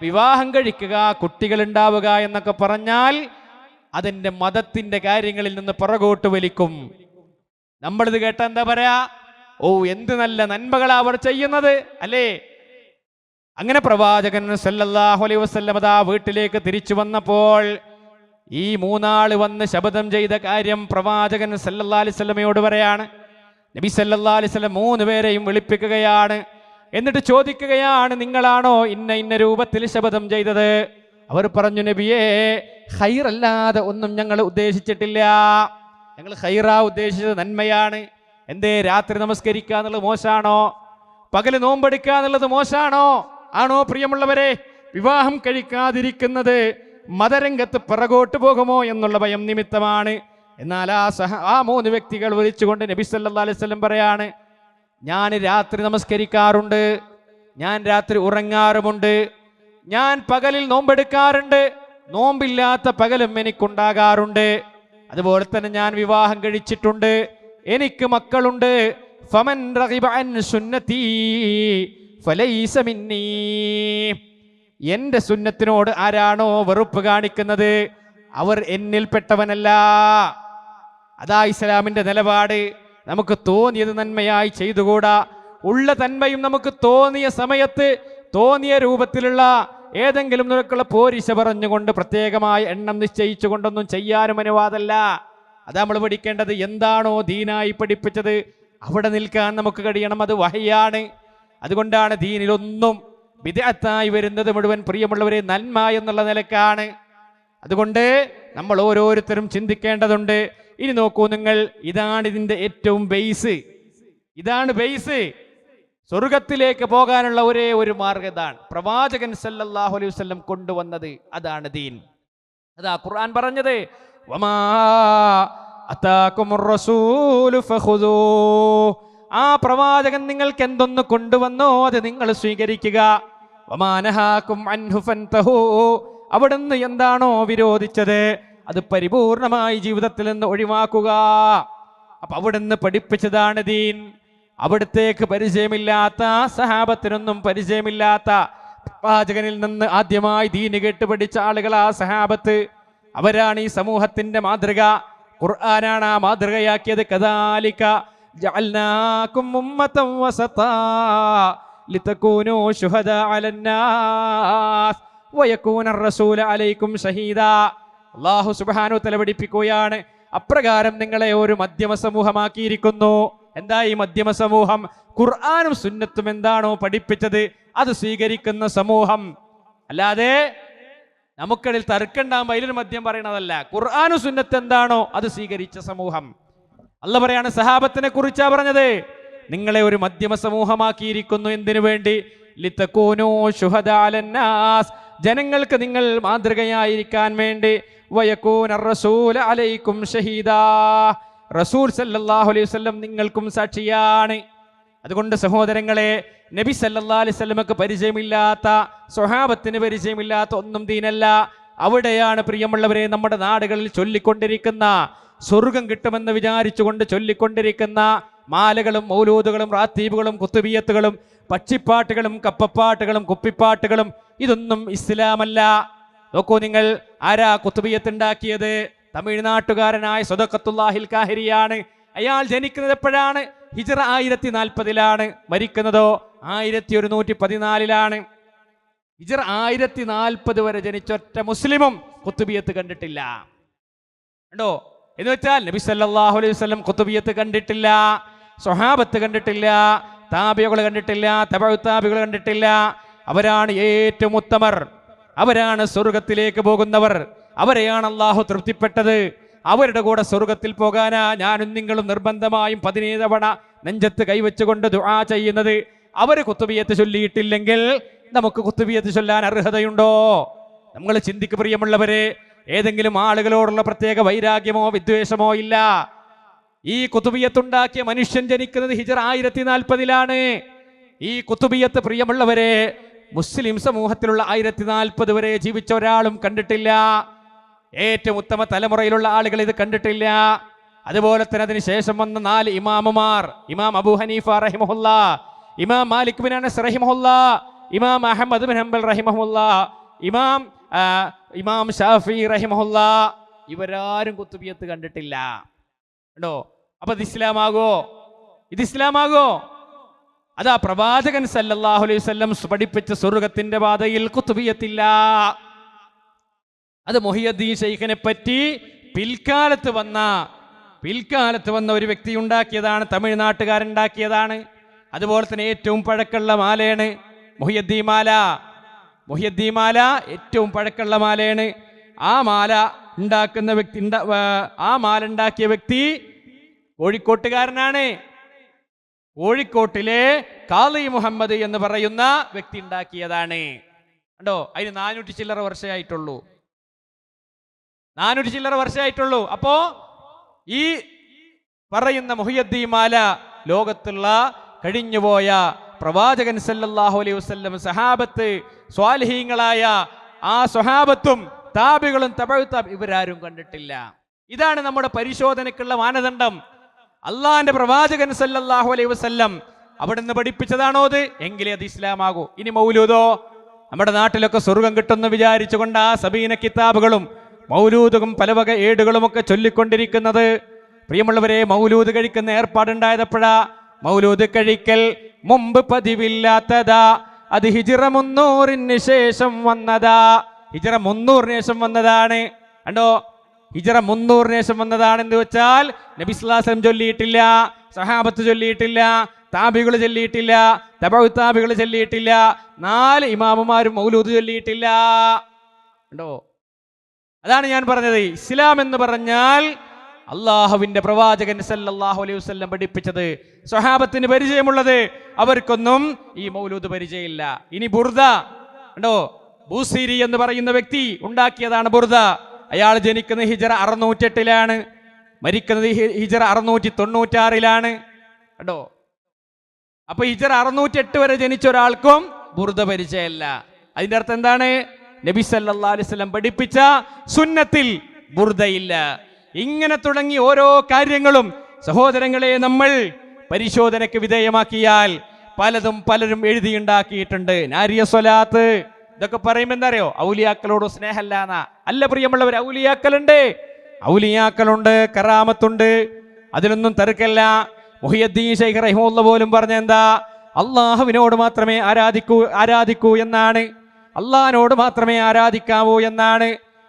വിവാഹം കഴിക്കുക, കുട്ടികൾ ഉണ്ടാവുക എന്നൊക്കെ പറഞ്ഞാൽ അതിൻ്റെ മതത്തിൻ്റെ കാര്യങ്ങളിൽ നിന്ന് പുറകോട്ട് വലിക്കും. നമ്മളിത് കേട്ട എന്താ പറയാ? ഓ, എന്ത് നല്ല നന്മകളാ അവർ ചെയ്യുന്നത് അല്ലേ? അങ്ങനെ പ്രവാചകൻ സല്ലല്ലാഹു അലൈഹി വസല്ലം ദാ വീട്ടിലേക്ക് തിരിച്ചു വന്നപ്പോൾ ഈ 3 ആള് വന്ന് ശപഥം ചെയ്ത കാര്യം പ്രവാചകൻ സല്ലല്ലാഹു അലൈഹി വസല്ലമയോട് പറയാണ്. നബി സല്ലല്ലാഹു അലൈഹി വസല്ലം 3 പേരെയും വിളിപ്പിക്കുകയാണ്. എന്നിട്ട് ചോദിക്കുകയാണ്, നിങ്ങളാണോ ഇന്ന രൂപത്തിൽ ശപഥം ചെയ്തത്? അവർ പറഞ്ഞു, നബിയേ, ഖൈറല്ലാതെ ഒന്നും ഞങ്ങൾ ഉദ്ദേശിച്ചിട്ടില്ല. ഞങ്ങൾ ഖൈറാ ഉദ്ദേശിച്ചത്, നന്മയാണ്. എന്തേ, രാത്രി നമസ്കരിക്കുക എന്നുള്ളത് മോശാണോ? പകല് നോമ്പെടുക്കുക എന്നുള്ളത് മോശാണോ? ആണോ? പ്രിയമുള്ളവരെ, വിവാഹം കഴിക്കാതിരിക്കുന്നത് മതരംഗത്ത് പിറകോട്ട് പോകുമോ എന്നുള്ള ഭയം നിമിത്തമാണ്. എന്നാൽ ആ 3 വ്യക്തികൾ വിളിച്ചുകൊണ്ട് നബി സല്ലല്ലാഹു അലൈഹി വസല്ലം പറയാണ്, ഞാൻ രാത്രി നമസ്കരിക്കാറുണ്ട്, ഞാൻ രാത്രി ഉറങ്ങാറുമുണ്ട്, ഞാൻ പകലിൽ നോമ്പെടുക്കാറുണ്ട്, നോമ്പില്ലാത്ത പകലും എനിക്കുണ്ടാകാറുണ്ട്. അതുപോലെ തന്നെ ഞാൻ വിവാഹം കഴിച്ചിട്ടുണ്ട്, എനിക്ക് മക്കളുണ്ട്. ഫമൻ റഗിബ അൻ സുന്നതി ഫലൈസ മിന്നീ, എൻ്റെ സുന്നത്തിനോട് ആരാണോ വെറുപ്പ് കാണിക്കുന്നത് അവർ എന്നിൽപ്പെട്ടവനല്ല. അതാ ഇസ്ലാമിൻ്റെ നിലപാട്. നമുക്ക് തോന്നിയത് നന്മയായി ചെയ്തുകൂടാ. ഉള്ള നന്മയും നമുക്ക് തോന്നിയ സമയത്ത് തോന്നിയ രൂപത്തിലുള്ള ഏതെങ്കിലും നിരക്കുള്ള പോരിശ പറഞ്ഞുകൊണ്ട് പ്രത്യേകമായ എണ്ണം നിശ്ചയിച്ചുകൊണ്ടൊന്നും ചെയ്യാനും അനുവാദമല്ല. അതാ നമ്മൾ പഠിക്കേണ്ടത്. എന്താണോ ദീനായി പഠിപ്പിച്ചത് അവിടെ നിൽക്കാൻ നമുക്ക് കഴിയണം. അത് വഹയാണ്. അതുകൊണ്ടാണ് ദീനിലൊന്നും ബിദ്അത്തായി വരുന്നത് മുഴുവൻ, പ്രിയമുള്ളവരെ, നന്മ എന്നുള്ള നിലക്കാണ്. അതുകൊണ്ട് നമ്മൾ ഓരോരുത്തരും ചിന്തിക്കേണ്ടതുണ്ട്. ഇനി നോക്കൂ നിങ്ങൾ, ഇതാണ് ഇതിന്റെ ഏറ്റവും ബേസ്. ഇതാണ് ബേസ്. സ്വർഗത്തിലേക്ക് പോകാനുള്ള ഒരേ ഒരു മാർഗ്ഗം ഇതാണ്. പ്രവാചകൻ സല്ലല്ലാഹു അലൈഹി വസല്ലം കൊണ്ടുവന്നത് അതാണ് ദീൻ. അതാ ഖുർആൻ പറഞ്ഞത്, വമാ അതാകുമുർ റസൂലു ഫഖുദൂ. ആ പ്രവാചകൻ നിങ്ങൾക്ക് എന്തൊന്ന് കൊണ്ടുവന്നോ അത് നിങ്ങൾ സ്വീകരിക്കുക. വമാ നഹാകും അൻഹു ഫൻതഹൂ. അവിടുന്ന് എന്താണോ വിരോധിച്ചത് അത് പരിപൂർണമായി ജീവിതത്തിൽ നിന്ന് ഒഴിവാക്കുക. അപ്പൊ അവിടുന്ന് പഠിപ്പിച്ചതാണ് ദീൻ. അവിടത്തേക്ക് പരിചയമില്ലാത്ത, സഹാബത്തിനൊന്നും പരിചയമില്ലാത്ത പ്രവാചകനിൽ നിന്ന് ആദ്യമായി ദീന് കേട്ട് പഠിച്ച ആളുകളാ സഹാബത്ത്. അവരാണ് ഈ സമൂഹത്തിന്റെ മാതൃക. ഖുർആനാണ് ആ മാതൃകയാക്കിയത്. കദാലിക ജഅൽനാകും ഉമ്മതൻ വസതാ ലിതകൂനൂ ശുഹദാ അലന്നാസ് വയകൂന റസൂലു അലൈക്കും ഷഹീദാ. അല്ലാഹു സുബ്ഹാനഹു തആല പഠിപ്പിക്കുകയാണ്, അപ്രകാരം നിങ്ങളെ ഒരു മധ്യമ സമൂഹമാക്കിയിരിക്കുന്നു. എന്താ ഈ മധ്യമ സമൂഹം? ഖുർആനും സുന്നത്തും എന്താണോ പഠിപ്പിച്ചത് അത് സ്വീകരിക്കുന്ന സമൂഹം. അല്ലാതെ നമുക്കിടയിൽ തർക്കണ്ടാകുമ്പോൾ അതിലൊരു മദ്യം പറയണതല്ല. ഖുർആനും സുന്നത്ത് എന്താണോ അത് സ്വീകരിച്ച സമൂഹം. അല്ലാഹു പറയാണ്, സഹാബത്തിനെ കുറിച്ചാ പറഞ്ഞത്, നിങ്ങളെ ഒരു മധ്യമ സമൂഹമാക്കിയിരിക്കുന്നു. എന്തിനു വേണ്ടി? ലിതകൂനൂ ശുഹദാ അലന്നാസ്, ജനങ്ങൾക്ക് നിങ്ങൾ മാതൃകയായിരിക്കാൻ വേണ്ടി. വയകൂന റസൂലു അലൈക്കും ഷഹീദാ, റസൂൽ സല്ലല്ലാഹു അലൈഹി വസല്ലം നിങ്ങൾക്കും സാക്ഷിയാണ്. അതുകൊണ്ട് സഹോദരങ്ങളെ, നബി സല്ലല്ലാഹു അലൈഹി വസല്ലമക്ക് പരിചയമില്ലാത്ത, സ്വഹാബത്തിന് പരിചയമില്ലാത്ത ഒന്നും ദീനല്ല. അവിടെയാണ് പ്രിയമുള്ളവരെ നമ്മുടെ നാടുകളിൽ ചൊല്ലിക്കൊണ്ടിരിക്കുന്ന, സ്വർഗം കിട്ടുമെന്ന് വിചാരിച്ചുകൊണ്ട് ചൊല്ലിക്കൊണ്ടിരിക്കുന്ന മാലകളും മൗലൂദുകളും റാത്തീബുകളും കുത്തുബിയത്തുകളും പക്ഷിപ്പാട്ടുകളും കപ്പപ്പാട്ടുകളും കുപ്പിപ്പാട്ടുകളും. ഇതൊന്നും ഇസ്ലാമല്ല. നോക്കൂ നിങ്ങൾ, ആരാ കുത്തുബിയത്ത് ഉണ്ടാക്കിയത്? തമിഴ്നാട്ടുകാരനായ സ്വദഖത്തുല്ലാഹിൽ കാഹിരിയാണ്. അയാൾ ജനിക്കുന്നത് എപ്പോഴാണ്? ഹിജ്റ 1040 മരിക്കുന്നതോ 1114. ഹിജ്റ 1040 വരെ ജനിച്ച ഒറ്റ മുസ്ലിമും കുത്തുബിയത്ത് കണ്ടിട്ടില്ല. കണ്ടോ? എന്ന് വെച്ചാൽ നബി സല്ലല്ലാഹു അലൈഹി വസല്ലം കുത്തുബിയത്ത് കണ്ടിട്ടില്ല, സ്വഹാബത്ത് കണ്ടിട്ടില്ല, താബികൾ കണ്ടിട്ടില്ല, തബഉ താബികൾ കണ്ടിട്ടില്ല. അവരാണ് ഏറ്റവും ഉത്തമർ. അവരാണ് സ്വർഗത്തിലേക്ക് പോകുന്നവർ. അവരെയാണ് അള്ളാഹു തൃപ്തിപ്പെട്ടത്. അവരുടെ കൂടെ സ്വർഗത്തിൽ പോകാനാ ഞാനും നിങ്ങളും നിർബന്ധമായും 17 തവണ നെഞ്ചത്ത് കൈവച്ചുകൊണ്ട് ദുആ ചെയ്യുന്നത്. അവര് കുത്തുബിയത്ത് ചൊല്ലിയിട്ടില്ലെങ്കിൽ നമുക്ക് കുത്തുബിയത്ത് ചൊല്ലാൻ അർഹതയുണ്ടോ? നമ്മൾ ചിന്തിക്ക് പ്രിയമുള്ളവരെ. ഏതെങ്കിലും ആളുകളോടുള്ള പ്രത്യേക വൈരാഗ്യമോ വിദ്വേഷമോ ഇല്ല. ഈ കുത്തുബിയത്തുണ്ടാക്കിയ മനുഷ്യൻ ജനിക്കുന്നത് ഹിജ്റ 1040. ഈ കുത്തുബിയത്ത് പ്രിയമുള്ളവരെ മുസ്ലിം സമൂഹത്തിലുള്ള 1040 വരെ ജീവിച്ച ഒരാളും കണ്ടിട്ടില്ല. ഏറ്റവും ഉത്തമ തലമുറയിലുള്ള ആളുകൾ ഇത് കണ്ടിട്ടില്ല. അതുപോലെ തന്നെ അതിന് ശേഷം വന്ന 4 ഇമാമുമാർ, ഇമാം അബൂ ഹനീഫ റഹിമഹുല്ലാ, ഇമാം മാലിക് ബിൻ അനസ് റഹിമഹുല്ലാ, ഇമാം അഹ്മദ് ബിൻ ഹംബൽ റഹിമഹുല്ലാ, ഇമാം ഷാഫി റഹിമഹുല്ലാ, ഇവരാരും കുത്തുബിയത്ത് കണ്ടിട്ടില്ല. കണ്ടോ? അപ്പൊ ഇത് ഇസ്ലാമാകോ? ഇത് ഇസ്ലാമാകോ? അതാ പ്രവാചകൻ സല്ലല്ലാഹു അലൈഹി വസല്ലം പഠിപ്പിച്ച സ്വർഗത്തിന്റെ പാതയിൽ കുത്തുബിയത്തില്ല. അത് മുഹിയുദ്ദീൻ ശൈഖിനെ പറ്റി പിൽക്കാലത്ത് വന്ന ഒരു വ്യക്തി ഉണ്ടാക്കിയതാണ്, തമിഴ്നാട്ടുകാരുണ്ടാക്കിയതാണ്. അതുപോലെ തന്നെ ഏറ്റവും പഴക്കമുള്ള മാലയാണ് മുഹിയുദ്ദീൻ മാല. മുഹിയുദ്ദീൻ മാല ഏറ്റവും പഴക്കമുള്ള മാലയാണ്. ആ മാല ഉണ്ടാക്കുന്ന വ്യക്തി, ആ മാല ഉണ്ടാക്കിയ വ്യക്തി കോഴിക്കോട്ടുകാരനാണ്. കോഴിക്കോട്ടിലെ കാളി മുഹമ്മദ് എന്ന് പറയുന്ന വ്യക്തി ഉണ്ടാക്കിയതാണ്. കണ്ടോ? അതിന് 400 ചില്ലറ വർഷമായിട്ടുള്ളൂ. 400 ചില്ലറ വർഷമായിട്ടുള്ളൂ. അപ്പോ ഈ പറയുന്ന മുഹിയുദ്ദീൻ മാല ലോകത്തുള്ള കഴിഞ്ഞുപോയ പ്രവാചകൻ സല്ലല്ലാഹു അലൈഹി വസല്ലം, സഹാബത്ത്, സ്വാലിഹീങ്ങളായ ആ സ്വഹാബത്തും താബികളും തബഉ താബി ഇവരാരും കണ്ടിട്ടില്ല. ഇതാണ് നമ്മുടെ പരിശോധനയ്ക്കുള്ള മാനദണ്ഡം. അള്ളാന്റെ പ്രവാചകൻ സല്ലല്ലാഹു അലൈഹി വസല്ലം അവിടുന്ന് പഠിപ്പിച്ചതാണോ അത്? എങ്കിലേ അത് ഇസ്ലാമാകൂ. ഇനി മൗലൂദോ? നമ്മുടെ നാട്ടിലൊക്കെ സ്വർഗം കിട്ടുമെന്ന് വിചാരിച്ചുകൊണ്ട് ആ സബീന കിതാബുകളും മൗലൂദും പലവക ഏടുകളും ഒക്കെ ചൊല്ലിക്കൊണ്ടിരിക്കുന്നത്. പ്രിയമുള്ളവരെ, മൗലൂദ് കഴിക്കുന്ന ഏർപ്പാടുണ്ടായതെപ്പോഴാ? മൗലൂദ് കഴിക്കൽ മുമ്പ് പതിവില്ലാത്തതാ, അത് ഹിജ്റ 300 ശേഷം വന്നതാ. ഹിജ്റ 300 ശേഷം വന്നതാണ്. കണ്ടോ? ഹിജ്റ 300 ശേഷം വന്നതാണ്. എന്ന് വെച്ചാൽ നബി സ്വല്ലല്ലാഹു അലൈഹി വസല്ലം ചൊല്ലിയിട്ടില്ല, സഹാബത്ത് ചൊല്ലിയിട്ടില്ല, താബികൾ ചൊല്ലിയിട്ടില്ല, തബഉ താബികൾ ചൊല്ലിയിട്ടില്ല, 4 ഇമാമുമാരും മൗലൂദ് ചൊല്ലിയിട്ടില്ല. കണ്ടോ? അതാണ് ഞാൻ പറഞ്ഞത്. ഇസ്ലാം എന്ന് പറഞ്ഞാൽ അള്ളാഹുവിന്റെ പ്രവാചകൻ സല്ലല്ലാഹു അലൈഹി വസല്ലം പഠിപ്പിച്ചത്. സ്വഹാബത്തിന് പരിചയമുള്ളത്, അവർക്കൊന്നും ഈ മൗലൂദ് പരിചയമില്ല. ഇനി ബുർദ കണ്ടോ, ബൂസീരി എന്ന് പറയുന്ന വ്യക്തി ഉണ്ടാക്കിയതാണ് ബുർദ. അയാൾ ജനിക്കുന്നത് ഹിജറ 608 മരിക്കുന്നത് ഹിജറ 696 കേട്ടോ. അപ്പൊ ഹിജറ 608 വരെ ജനിച്ച ഒരാൾക്കും ബുർദ പരിചയമല്ല. അതിന്റെ അർത്ഥം എന്താണ്? നബി സല്ലല്ലാഹു അലൈഹി വസല്ലം പഠിപ്പിച്ച സുന്നത്തിൽ ബുർദയില്ല. ഇങ്ങനെ തുടങ്ങി ഓരോ കാര്യങ്ങളും സഹോദരങ്ങളെ നമ്മൾ പരിശോധനയ്ക്ക് വിധേയമാക്കിയാൽ പലരും എഴുതിയുണ്ടാക്കിയിട്ടുണ്ട്. നാരിയ സ്വലാത്ത് ഇതൊക്കെ പറയുമ്പോൾ എന്താ അറിയോ? ഔലിയാക്കളോട് സ്നേഹമല്ല അല്ല പ്രിയമുള്ളവർ. ഔലിയാക്കളുണ്ട്, കറാമത്തുണ്ട്, അതിലൊന്നും തർക്കല്ല. മുഹിയുദ്ദീൻ ശൈഖ് റഹിമഹുല്ലാഹ് പോലും പറഞ്ഞ എന്താ? അള്ളാഹുവിനോട് മാത്രമേ ആരാധിക്കൂ എന്നാണ്. അള്ളാഹിനോട് മാത്രമേ ആരാധിക്കാവൂ എന്നാണ്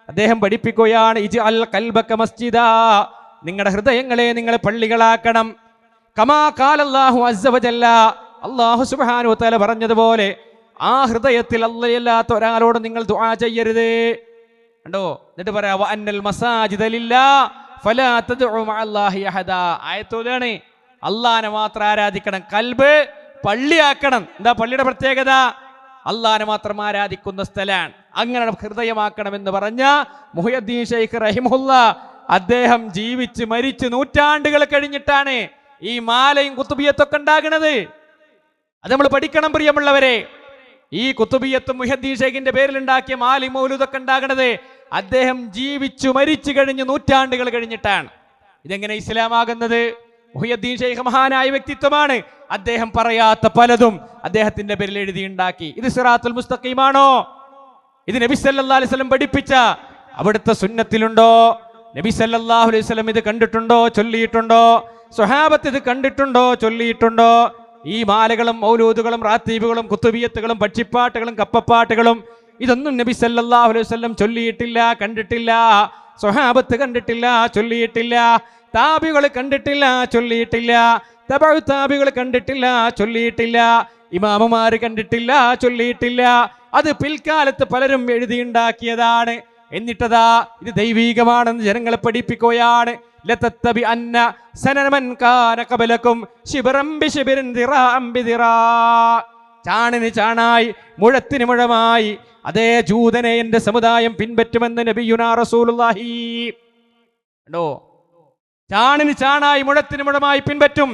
അദ്ദേഹം പഠിപ്പിക്കുകയാണ്. ഇജ്അൽ ഖൽബക മസ്ജിദാ, നിങ്ങളുടെ ഹൃദയങ്ങളെ നിങ്ങൾ പള്ളികളാക്കണം. കമാ ഖാലല്ലാഹു അസ്സ വജല്ല, അല്ലാഹു സുബ്ഹാനഹു വതആല പറഞ്ഞതുപോലെ ആ ഹൃദയത്തിൽ അല്ലാഹയല്ലാത്ത ഒരാളോട് നിങ്ങൾ ദുആ ചെയ്യരുത്. കണ്ടോ? എന്നിട്ട് പറയാ വഅന്നൽ മസാജിദ ലില്ലാഹ് ഫലാ തദ്ഉ മഅല്ലാഹി അഹദാ. ആയത്തോലാണ് അള്ളാഹിനെ മാത്രം ആരാധിക്കണം, കൽബ് പള്ളിയാക്കണം. എന്താ പള്ളിയുടെ പ്രത്യേകത? അള്ളാഹിനെ മാത്രം ആരാധിക്കുന്ന സ്ഥലമാണ്. അങ്ങനെ ഹൃദയമാക്കണമെന്ന് പറഞ്ഞ മുഹിയുദ്ദീൻ ശൈഖ് റഹിമഹുല്ലാഹ് അദ്ദേഹം ജീവിച്ച് മരിച്ച് നൂറ്റാണ്ടുകൾ കഴിഞ്ഞിട്ടാണ് ഈ മാലയും കുത്തുബിയത്തൊക്കെ ഉണ്ടാകുന്നത്. അത് നമ്മൾ പഠിക്കണം പ്രിയമുള്ളവരെ. ഈ കുത്തുബിയത്തും മുഹിയുദ്ദീൻ ശൈഖിന്റെ പേരിൽ ഉണ്ടാക്കിയ മാലയും മൗലൂദൊക്കെ ഉണ്ടാകുന്നത് അദ്ദേഹം ജീവിച്ചു മരിച്ചു കഴിഞ്ഞ് നൂറ്റാണ്ടുകൾ കഴിഞ്ഞിട്ടാണ്. ഇതെങ്ങനെ ഇസ്ലാമാകുന്നത്? മുഹിയുദ്ദീൻ ശൈഖ് മഹാനായ വ്യക്തിത്വമാണ്. അദ്ദേഹം പറയാത്ത പലതും അദ്ദേഹത്തിന്റെ പേരിൽ എഴുതിയുണ്ടാക്കി. ഇത് സിറാത്തുൽ മുസ്തഖീമാണോ? ഇത് നബി സല്ലല്ലാഹു അലൈഹി വസല്ലം പഠിപ്പിച്ച അവിടുത്തെ സുന്നത്തിലുണ്ടോ? നബി സല്ലല്ലാഹു അലൈഹി വസല്ലം ഇത് കണ്ടിട്ടുണ്ടോ, ചൊല്ലിയിട്ടുണ്ടോ? സ്വഹാബത്ത് ഇത് കണ്ടിട്ടുണ്ടോ, ചൊല്ലിയിട്ടുണ്ടോ? ഈ മാലകളും മൗലൂദുകളും റാത്തീബുകളും കുത്തുബിയത്തുകളും പക്ഷിപ്പാട്ടുകളും കപ്പപ്പാട്ടുകളും ഇതൊന്നും നബി സല്ലല്ലാഹു അലൈഹി വസല്ലം ചൊല്ലിയിട്ടില്ല, കണ്ടിട്ടില്ല. സ്വഹാബത്ത് കണ്ടിട്ടില്ല, ചൊല്ലിയിട്ടില്ല. താബികൾ കണ്ടിട്ടില്ല, ചൊല്ലിയിട്ടില്ല. തബഉ താബികൾ കണ്ടിട്ടില്ല, ചൊല്ലിയിട്ടില്ല. ഇമാമുമാര് കണ്ടിട്ടില്ല, ചൊല്ലിയിട്ടില്ല. അത് പിൽക്കാലത്ത് പലരും എഴുതിയുണ്ടാക്കിയതാണ്. എന്നിട്ടതാ ഇത് ദൈവീകമാണെന്ന് ജനങ്ങളെ പഠിപ്പിക്കുകയാണ്. ലതത്തബി അന്ന സനമൻ കാന ഖബലകും ശിബ്റൻ ബിശിബ്റിൻ ദിറാഅൻ ബിദിറാ. ചാണിന് ചാണായി മുഴത്തിന് മുഴമായി അതേ ജൂതനെ എന്റെ സമുദായം പിൻപറ്റുമെന്ന് നബിയുനാ റസൂലുള്ളാഹി. കണ്ടോ? ചാണിന് ചാണായി മുഴത്തിന് മുഴമായി പിൻപറ്റും.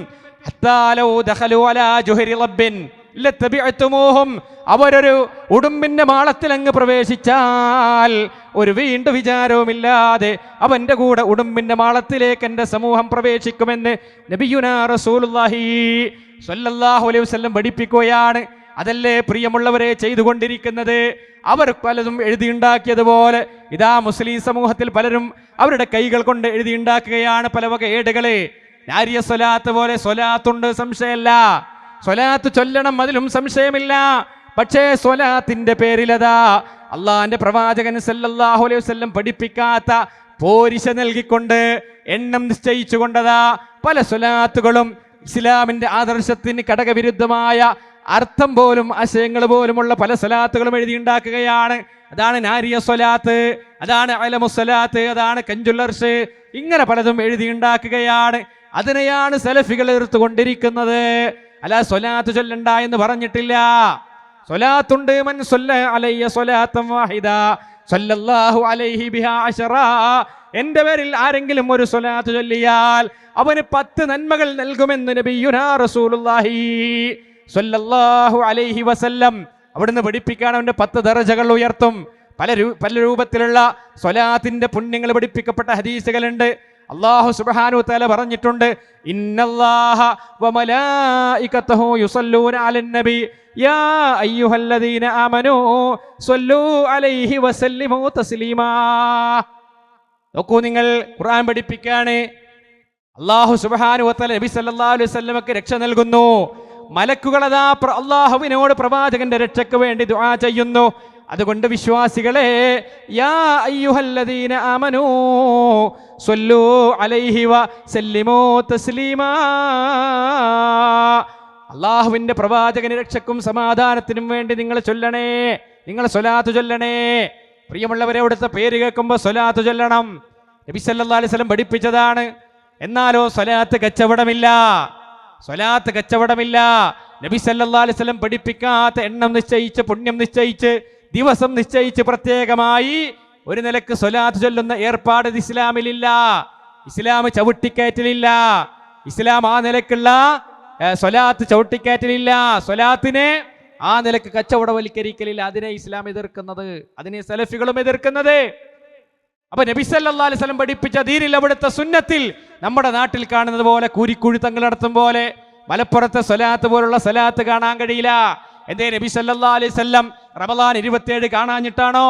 അവരൊരു ഉടുമ്പിന്റെ മാളത്തിൽ അങ്ങ് പ്രവേശിച്ചാൽ ഒരു വീണ്ടും വിചാരവുമില്ലാതെ അവന്റെ കൂടെ ഉടുമ്പിന്റെ മാളത്തിലേക്ക് എന്റെ സമൂഹം പ്രവേശിക്കുമെന്ന് നബിയുനാ റസൂലുള്ളാഹി സ്വല്ലല്ലാഹു അലൈഹി വസല്ലം പഠിപ്പിക്കുകയാണ്. അതല്ലേ പ്രിയമുള്ളവരെ ചെയ്തുകൊണ്ടിരിക്കുന്നത്? അവർ പലതും എഴുതിയുണ്ടാക്കിയതുപോലെ ഇതാ മുസ്ലിം സമൂഹത്തിൽ പലരും അവരുടെ കൈകൾ കൊണ്ട് എഴുതിയുണ്ടാക്കുകയാണ് പല വക ഏടുകളെ. നാരിയ സ്വലാത്ത് പോലെ സ്വലാത്തുണ്ട്, സംശയമല്ല. സ്വലാത്ത് ചൊല്ലണം, അതിലും സംശയമില്ല. പക്ഷേ സ്വലാത്തിന്റെ പേരിലതാ അള്ളാഹിന്റെ പ്രവാചകൻ സല്ലല്ലാഹു അലൈഹി വസല്ലം പഠിപ്പിക്കാത്ത പോരിശ നൽകിക്കൊണ്ട് എണ്ണം നിശ്ചയിച്ചുകൊണ്ടതാ പല സ്വലാത്തുകളും ഇസ്ലാമിന്റെ ആദർശത്തിന് ഘടകവിരുദ്ധമായ അർത്ഥം പോലും ആശയങ്ങൾ പോലുമുള്ള പല സ്വലാത്തുകളും എഴുതിയുണ്ടാക്കുകയാണ്. അതാണ് നാരിയ സ്വലാത്ത്, അതാണ് അലമുസ്വലാത്ത്, അതാണ് കഞ്ചുൽ അർശ്. ഇങ്ങനെ പലതും എഴുതിയുണ്ടാക്കുകയാണ്. അതിനെയാണ് സലഫികൾ എതിർത്തുകൊണ്ടിരിക്കുന്നത്. അല്ല സ്വലാത്ത് ചൊല്ലണ്ട എന്ന് പറഞ്ഞിട്ടില്ല. സ്വലാത്തുണ്ട്. മൻ സ്വല്ല അലയ്യ സ്വലാത്തൻ വാഹിദ സ്വല്ലല്ലാഹു അലൈഹി ബിഹാ അശറാ. എന്റെ പേരിൽ ആരെങ്കിലും ഒരു സ്വലാത്ത് ചൊല്ലിയാൽ അവന് 10 നന്മകൾ നൽകുമെന്ന് നബിയുനാ റസൂലുള്ളാഹി സ്വല്ലല്ലാഹു അലൈഹി വസല്ലം അവിടുന്ന് പഠിപ്പിക്കാൻ അവന്റെ 10 ദറജകൾ ഉയർത്തും. പല രൂപത്തിലുള്ള സ്വലാത്തിന്റെ പുണ്യങ്ങൾ പഠിപ്പിക്കപ്പെട്ട ഹദീസുകളുണ്ട്. അല്ലാഹു സുബ്ഹാനഹു വ തആല പറഞ്ഞിട്ടുണ്ട്, ഇന്നല്ലാഹ വ മലായികതഹു യുസല്ലൂന അലൻ നബി യാ അയ്യുഹല്ലദീന ആമനൂ സ്വല്ലൂ അലൈഹി വസല്ലിമൂ തസ്ലീമാ. നോക്കൂ, നിങ്ങൾ ഖുർആൻ പഠിപ്പിക്കാണ്. അല്ലാഹു സുബ്ഹാനഹു വ തആല നബി സല്ലല്ലാഹു അലൈഹി വസല്ലമക്ക് രക്ഷ നൽകുന്നു. മലക്കുകൾ അതാ അല്ലാഹുവിനോട് പ്രവാചകന്റെ രക്ഷയ്ക്ക് വേണ്ടി ദുആ ചെയ്യുന്നു. അതുകൊണ്ട് വിശ്വാസികളെ, യാ അയ്യുഹല്ലദീന ആമനൂ സ്വല്ലൂ അലൈഹി വസല്ലിമൂ തസ്ലീമാ. അല്ലാഹുവിന്റെ പ്രവാചകന് രക്ഷയ്ക്കും സമാധാനത്തിനും വേണ്ടി നിങ്ങൾ ചൊല്ലണേ, നിങ്ങൾ സ്വലാത്ത് ചൊല്ലണേ. പ്രിയമുള്ളവരെ, അവിടുത്തെ പേര് കേൾക്കുമ്പോൾ സ്വലാത്ത് ചൊല്ലണം. നബി സല്ലല്ലാഹു അലൈഹി വസല്ലം പഠിപ്പിച്ചതാണ്. എന്നാലോ സ്വലാത്ത് കച്ചവടമില്ല, സ്വലാത്ത് കച്ചവടമില്ല. നബി സല്ലല്ലാഹു അലൈഹി വസല്ലം പഠിപ്പിക്കാത്ത എണ്ണം നിശ്ചയിച്ച്, പുണ്യം നിശ്ചയിച്ച്, ദിവസം നിശ്ചയിച്ച് പ്രത്യേകമായി ഒരു നിലക്ക് സ്വലാത്ത് ചൊല്ലുന്ന ഏർപ്പാട് ഇസ്ലാമിലില്ല. ഇസ്ലാം ചവിട്ടിക്കയറ്റലില്ല. ഇസ്ലാം ആ നിലക്കുള്ള സ്വലാത്ത് ചവിട്ടിക്കയറ്റലില്ല. സ്വലാത്തിനെ ആ നിലക്ക് കച്ചവടവൽക്കരിക്കലില്ല. അതിനെ ഇസ്ലാം എതിർക്കുന്നത്, അതിനെ സലഫികളും എതിർക്കുന്നത്. അപ്പൊ നബി സല്ലല്ലാഹു അലൈഹി വസല്ലം പഠിപ്പിച്ച ദീനിൽ, അവിടുത്തെ സുന്നത്തിൽ നമ്മുടെ നാട്ടിൽ കാണുന്നത് പോലെ കൂരിക്കുഴുത്തങ്ങൾ നടത്തും പോലെ മലപ്പുറത്തെ സ്വലാത്ത് പോലുള്ള സ്വലാത്ത് കാണാൻ കഴിയില്ല. എന്തേ? നബി സല്ലല്ലാഹു അലൈഹി വസല്ലം റമദാൻ 27 കാണാഞ്ഞിട്ടാണോ?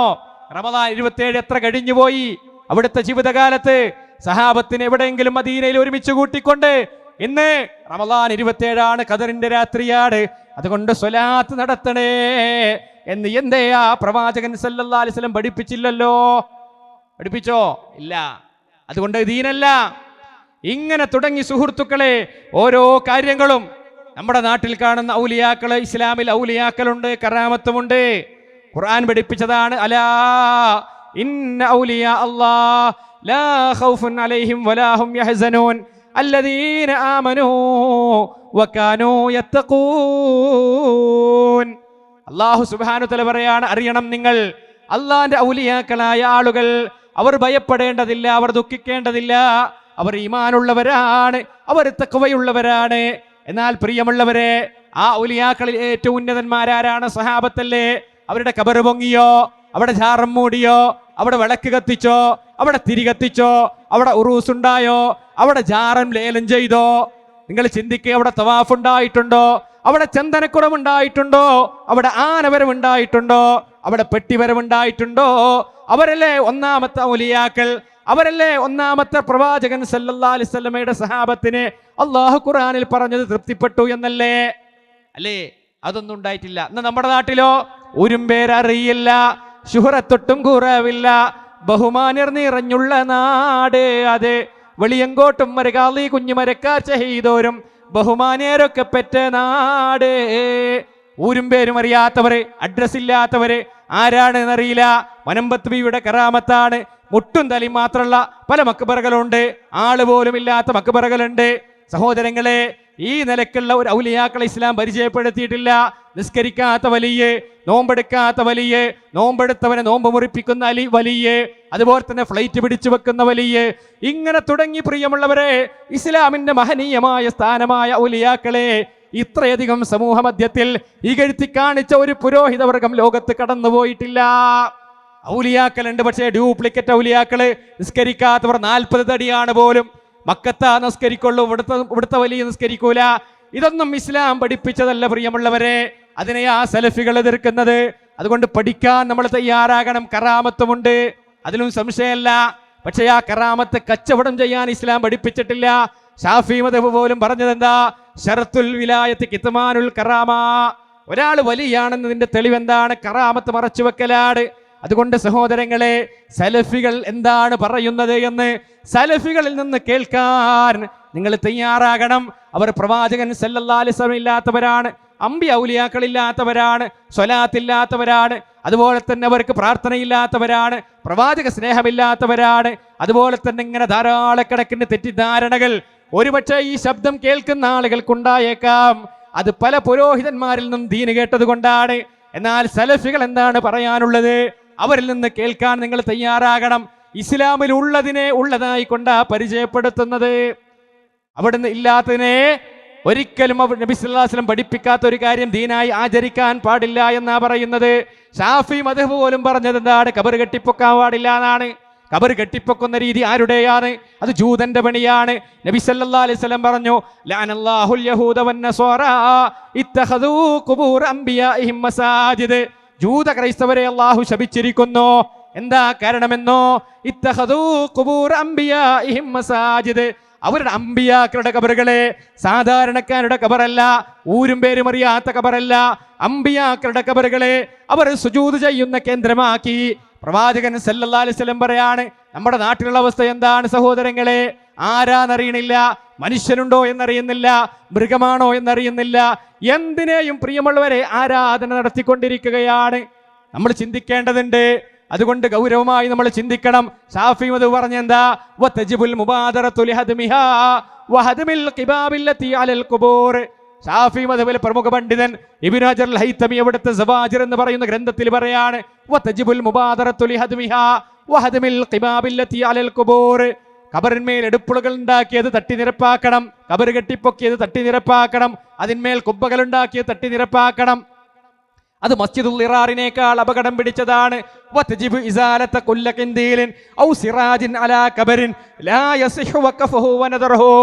റമദാൻ 27 എത്ര കഴിഞ്ഞുപോയി? അവിടുത്തെ ജീവിതകാലത്ത് സഹാബത്തിന് എവിടെയെങ്കിലും മദീനയിൽ ഒരുമിച്ച് കൂട്ടിക്കൊണ്ട് ഇന്ന് റമദാൻ 27 ഖദറിന്റെ രാത്രിയാണ്, അതുകൊണ്ട് സ്വലാത്ത് നടത്തണേ എന്ന് എന്തേ ആ പ്രവാചകൻ സല്ലല്ലാഹു അലൈഹി വസല്ലം പഠിപ്പിച്ചില്ലല്ലോ? പഠിപ്പിച്ചോ? ഇല്ല. അതുകൊണ്ട് ദീനല്ല. ഇങ്ങനെ തുടങ്ങി സുഹൃത്തുക്കളെ ഓരോ കാര്യങ്ങളും നമ്മുടെ നാട്ടിൽ കാണുന്ന ഔലിയാക്കള്, ഇസ്ലാമിൽ ഔലിയാക്കളുണ്ട്, കറാമത്തുമുണ്ട്. ഖുർആൻ പഠിപ്പിച്ചതാണ്, അലാ ഇന്ന ഔലിയാ അല്ലാഹ് ലാ ഖൗഫുൻ അലൈഹിം വലാ ഹും യഹ്സനൂൻ അല്ലദീന ആമനൂ വകാനൂ യത്തഖൂൻ. അല്ലാഹു സുബ്ഹാനഹു തആല പറയാണ്, അറിയണം നിങ്ങൾ, അള്ളാന്റെ ഔലിയാക്കളായ ആളുകൾ അവർ ഭയപ്പെടേണ്ടതില്ല, അവർ ദുഃഖിക്കേണ്ടതില്ല, അവർ ഈമാനുള്ളവരാണ്, അവർ തഖ്വയുള്ളവരാണ്. എന്നാൽ പ്രിയമുള്ളവരെ, ആ ഔലിയാക്കളിൽ ഏറ്റവും ഉന്നതന്മാരാരാണ്? സഹാബത്തല്ലേ? അവരുടെ ഖബർ പൊങ്ങിയോ? അവിടെ ജാറം മൂടിയോ? അവിടെ വിളക്ക് കത്തിച്ചോ? അവിടെ തിരി കത്തിച്ചോ? അവിടെ ഉറൂസ് ഉണ്ടായോ? അവിടെ ജാറം ലേലം ചെയ്തോ? നിങ്ങൾ ചിന്തിക്കുക, അവിടെ തവാഫ് ഉണ്ടായിട്ടുണ്ടോ? അവിടെ ചന്ദനക്കുടമുണ്ടായിട്ടുണ്ടോ? അവിടെ ആനവരമുണ്ടായിട്ടുണ്ടോ? അവിടെ പെട്ടിവരമുണ്ടായിട്ടുണ്ടോ? അവരല്ലേ ഒന്നാമത്തെ ഔലിയാക്കൾ? അവരല്ലേ ഒന്നാമത്തെ പ്രവാചകൻ സല്ലല്ലാഹു അലൈഹി വസല്ലമയുടെ സഹാബത്തിനെ അല്ലാഹു ഖുർആനിൽ പറഞ്ഞത് തൃപ്തിപ്പെട്ടു എന്നല്ലേ? അല്ലേ? അതൊന്നും ഉണ്ടായിട്ടില്ല. ഇന്ന് നമ്മുടെ നാട്ടിലോ ഉരുമ്പേരറിയില്ല, ശുഹറത്തൊട്ടും കുറവില്ല, ബഹുമാനർ നിറഞ്ഞുള്ള നാട് അത്, വെളിയങ്കോട്ടും മരകാളി കുഞ്ഞുമരക്കാർ ഷഹീദോരും ബഹുമാനേരൊക്കെ പെറ്റ നാട്. ഊരും പേരും അറിയാത്തവര്, അഡ്രസ് ഇല്ലാത്തവര്, ആരാണെന്നറിയില്ല. മനമ്പത്ത് ബീവിയുടെ കറാമത്താണ്. മുട്ടും തലയും മാത്രമുള്ള പല മക്ബറകളുണ്ട്, ആള് പോലും ഇല്ലാത്ത മക്ബറകളുണ്ട്. സഹോദരങ്ങളെ, ഈ നിലക്കുള്ള ഒരു ഔലിയാക്കളെ ഇസ്ലാം പരിചയപ്പെടുത്തിയിട്ടില്ല. നിസ്കരിക്കാത്ത വലിയ, നോമ്പെടുക്കാത്ത വലിയ, നോമ്പെടുത്തവനെ നോമ്പ് മുറിപ്പിക്കുന്ന വലിയ, അതുപോലെ തന്നെ ഫ്ലൈറ്റ് പിടിച്ചു വെക്കുന്ന വലിയ, ഇങ്ങനെ തുടങ്ങി പ്രിയമുള്ളവരെ, ഇസ്ലാമിന്റെ മഹനീയമായ സ്ഥാനമായ ഔലിയാക്കളെ ഇത്രയധികം സമൂഹ മധ്യത്തിൽ ഇകഴ്ത്തി കാണിച്ച ഒരു പുരോഹിതവർഗം ലോകത്ത് കടന്നുപോയിട്ടില്ല. ഔലിയാക്കളുണ്ട്, പക്ഷേ ഡ്യൂപ്ലിക്കറ്റ് ഔലിയാക്കള്. നിസ്കരിക്കാത്തവർ 40 തടിയാണ് പോലും. മക്കത്താ നിസ്കരിക്കുള്ളൂ, ഇവിടുത്തെ വലിയ നിസ്കരിക്കൂല. ഇതൊന്നും ഇസ്ലാം പഠിപ്പിച്ചതല്ല പ്രിയമുള്ളവരെ. അതിനെയാ സലഫികൾ എതിർക്കുന്നത്. അതുകൊണ്ട് പഠിക്കാൻ നമ്മൾ തയ്യാറാകണം. കറാമത്തുമുണ്ട്, അതിലും സംശയമല്ല. പക്ഷേ ആ കറാമത്ത് കച്ചവടം ചെയ്യാൻ ഇസ്ലാം പഠിപ്പിച്ചിട്ടില്ല. ഷാഫി മദ്ഹബ് പോലും പറഞ്ഞത് എന്താ? ശറത്തുൽ വിലായത്ത് കിത്മാനുൽ കറാമ. ഒരാൾ വലിയാണെന്നതിന്റെ തെളിവെന്താണ്? കറാമത്ത് മറച്ചു വെക്കലാണ്. അതുകൊണ്ട് സഹോദരങ്ങളെ, സലഫികൾ എന്താണ് പറയുന്നത് എന്ന് സലഫികളിൽ നിന്ന് കേൾക്കാൻ നിങ്ങൾ തയ്യാറാകണം. അവർ പ്രവാചകൻ സല്ലല്ലാഹു അലൈഹി വസല്ലം ഇല്ലാത്തവരാണ്, അമ്പിയ ഔലിയാക്കളില്ലാത്തവരാണ്, സ്വലാത്തില്ലാത്തവരാണ്, അതുപോലെ തന്നെ അവർക്ക് പ്രാർത്ഥനയില്ലാത്തവരാണ്, പ്രവാചക സ്നേഹമില്ലാത്തവരാണ്. അതുപോലെ തന്നെ ഇങ്ങനെ ധാരാളക്കണക്കിന് തെറ്റിദ്ധാരണകൾ ഒരുപക്ഷെ ഈ ശബ്ദം കേൾക്കുന്ന ആളുകൾക്കുണ്ടായേക്കാം. അത് പല പുരോഹിതന്മാരിൽ നിന്നും ദീന് കേട്ടത് കൊണ്ടാണ്. എന്നാൽ സലഫികൾ എന്താണ് പറയാനുള്ളത്? അവരിൽ നിന്ന് കേൾക്കാൻ നിങ്ങൾ തയ്യാറാകണം. ഇസ്ലാമിൽ ഉള്ളതിനെ ഉള്ളതായി കൊണ്ടാ പരിചയപ്പെടുത്തുന്നത്. അവിടുന്ന് ഇല്ലാത്തതിനെ ഒരിക്കലും നബി സല്ലല്ലാഹു അലൈഹി വസല്ലം പഠിപ്പിക്കാത്ത ഒരു കാര്യം ദീനായി ആചരിക്കാൻ പാടില്ല എന്നാ പറയുന്നത്. ഷാഫി മദ്ഹബ് പോലും പറഞ്ഞത് എന്താണ്? ഖബർ കെട്ടിപ്പൊക്കാൻ പാടില്ല എന്നാണ്. ഖബർ കെട്ടിപ്പൊക്കുന്ന രീതി ആരുടെയാണ്? അത് ജൂതന്റെ പണിയാണ്. നബി സല്ലല്ലാഹു അലൈഹി വസല്ലം പറഞ്ഞു, ലഅനല്ലാഹുൽ യഹൂദ വന്നസ്വാറാ ഇത്തഖദൂ ഖുബൂർ അംബിയാഇഹിം മസാജിദ്. ജൂത ക്രൈസ്തവരെ അല്ലാഹു ശപിച്ചിരിക്കുന്നു. എന്താ കാരണമെന്നോ? ഇത്തഖദൂ ഖുബൂർ അംബിയാഇഹിം മസാജിദ്. അവരുടെ അമ്പിയാക്കളുടെ ഖബറുകളെ, സാധാരണക്കാരുടെ ഖബറല്ല, ഊരും പേരും അറിയാത്ത ഖബറല്ല, അമ്പിയാക്കളുടെ ഖബറുകളെ അവർ സുജൂദ് ചെയ്യുന്ന കേന്ദ്രമാക്കി. പ്രവാചകൻ സല്ലല്ലാഹു അലൈഹി വസല്ലം പറയാണ്, നമ്മുടെ നാട്ടിലുള്ള അവസ്ഥ എന്താണ് സഹോദരങ്ങളെ? ആരാന്നറിയണില്ല, മനുഷ്യനുണ്ടോ എന്നറിയുന്നില്ല, മൃഗമാണോ എന്നറിയുന്നില്ല, എന്തിനേയും പ്രിയമുള്ളവരെ ആരാധന നടത്തിക്കൊണ്ടിരിക്കുകയാണ്. നമ്മൾ ചിന്തിക്കേണ്ടതുണ്ട്. അതുകൊണ്ട് ഗൗരവമായി നമ്മൾ ചിന്തിക്കണം. ഷാഫി മദ്ഹബ് പറഞ്ഞെന്താ? വതജിബുൽ മുബാദറതു ലിഹദ്മിഹാ വഹദ്മിൽ ഖിബാബില്ലതി അലൽ ഖുബൂർ. ഷാഫി മദ്ഹബിലെ പ്രമുഖ പണ്ഡിതൻ ഇബ്നു ഹജർ അൽ ഹൈതമി അവിടുത്തെ സവാജിർ എന്ന് പറയുന്ന ഗ്രന്ഥത്തിൽ പറയാണ്, വതജിബുൽ മുബാദറതു ലിഹദ്മിഹാ വഹദ്മിൽ ഖിബാബില്ലതി അലൽ ഖുബൂർ. ഖബറിന്മേൽ എടുപ്പുകൾ ഉണ്ടാക്കിയത് തട്ടി നിരപ്പാക്കണം, ഖബർ കെട്ടിപ്പൊക്കിയത് തട്ടി നിരപ്പാക്കണം, അതിന്മേൽ കുബ്ബകൾ ഉണ്ടാക്കിയത് തട്ടി നിരപ്പാക്കണം. അത് മസ്ജിദുൽ ഇറാറിനേക്കാൾ അപകടം പിടിച്ചതാണ്. വതജിബു ഇസാലത കുല്ല ഖിന്ദീലിൻ ഔ സിറാജിൻ അലാ ഖബറിൻ ലാ യസിഹു വഖഫഹു വനദറഹു.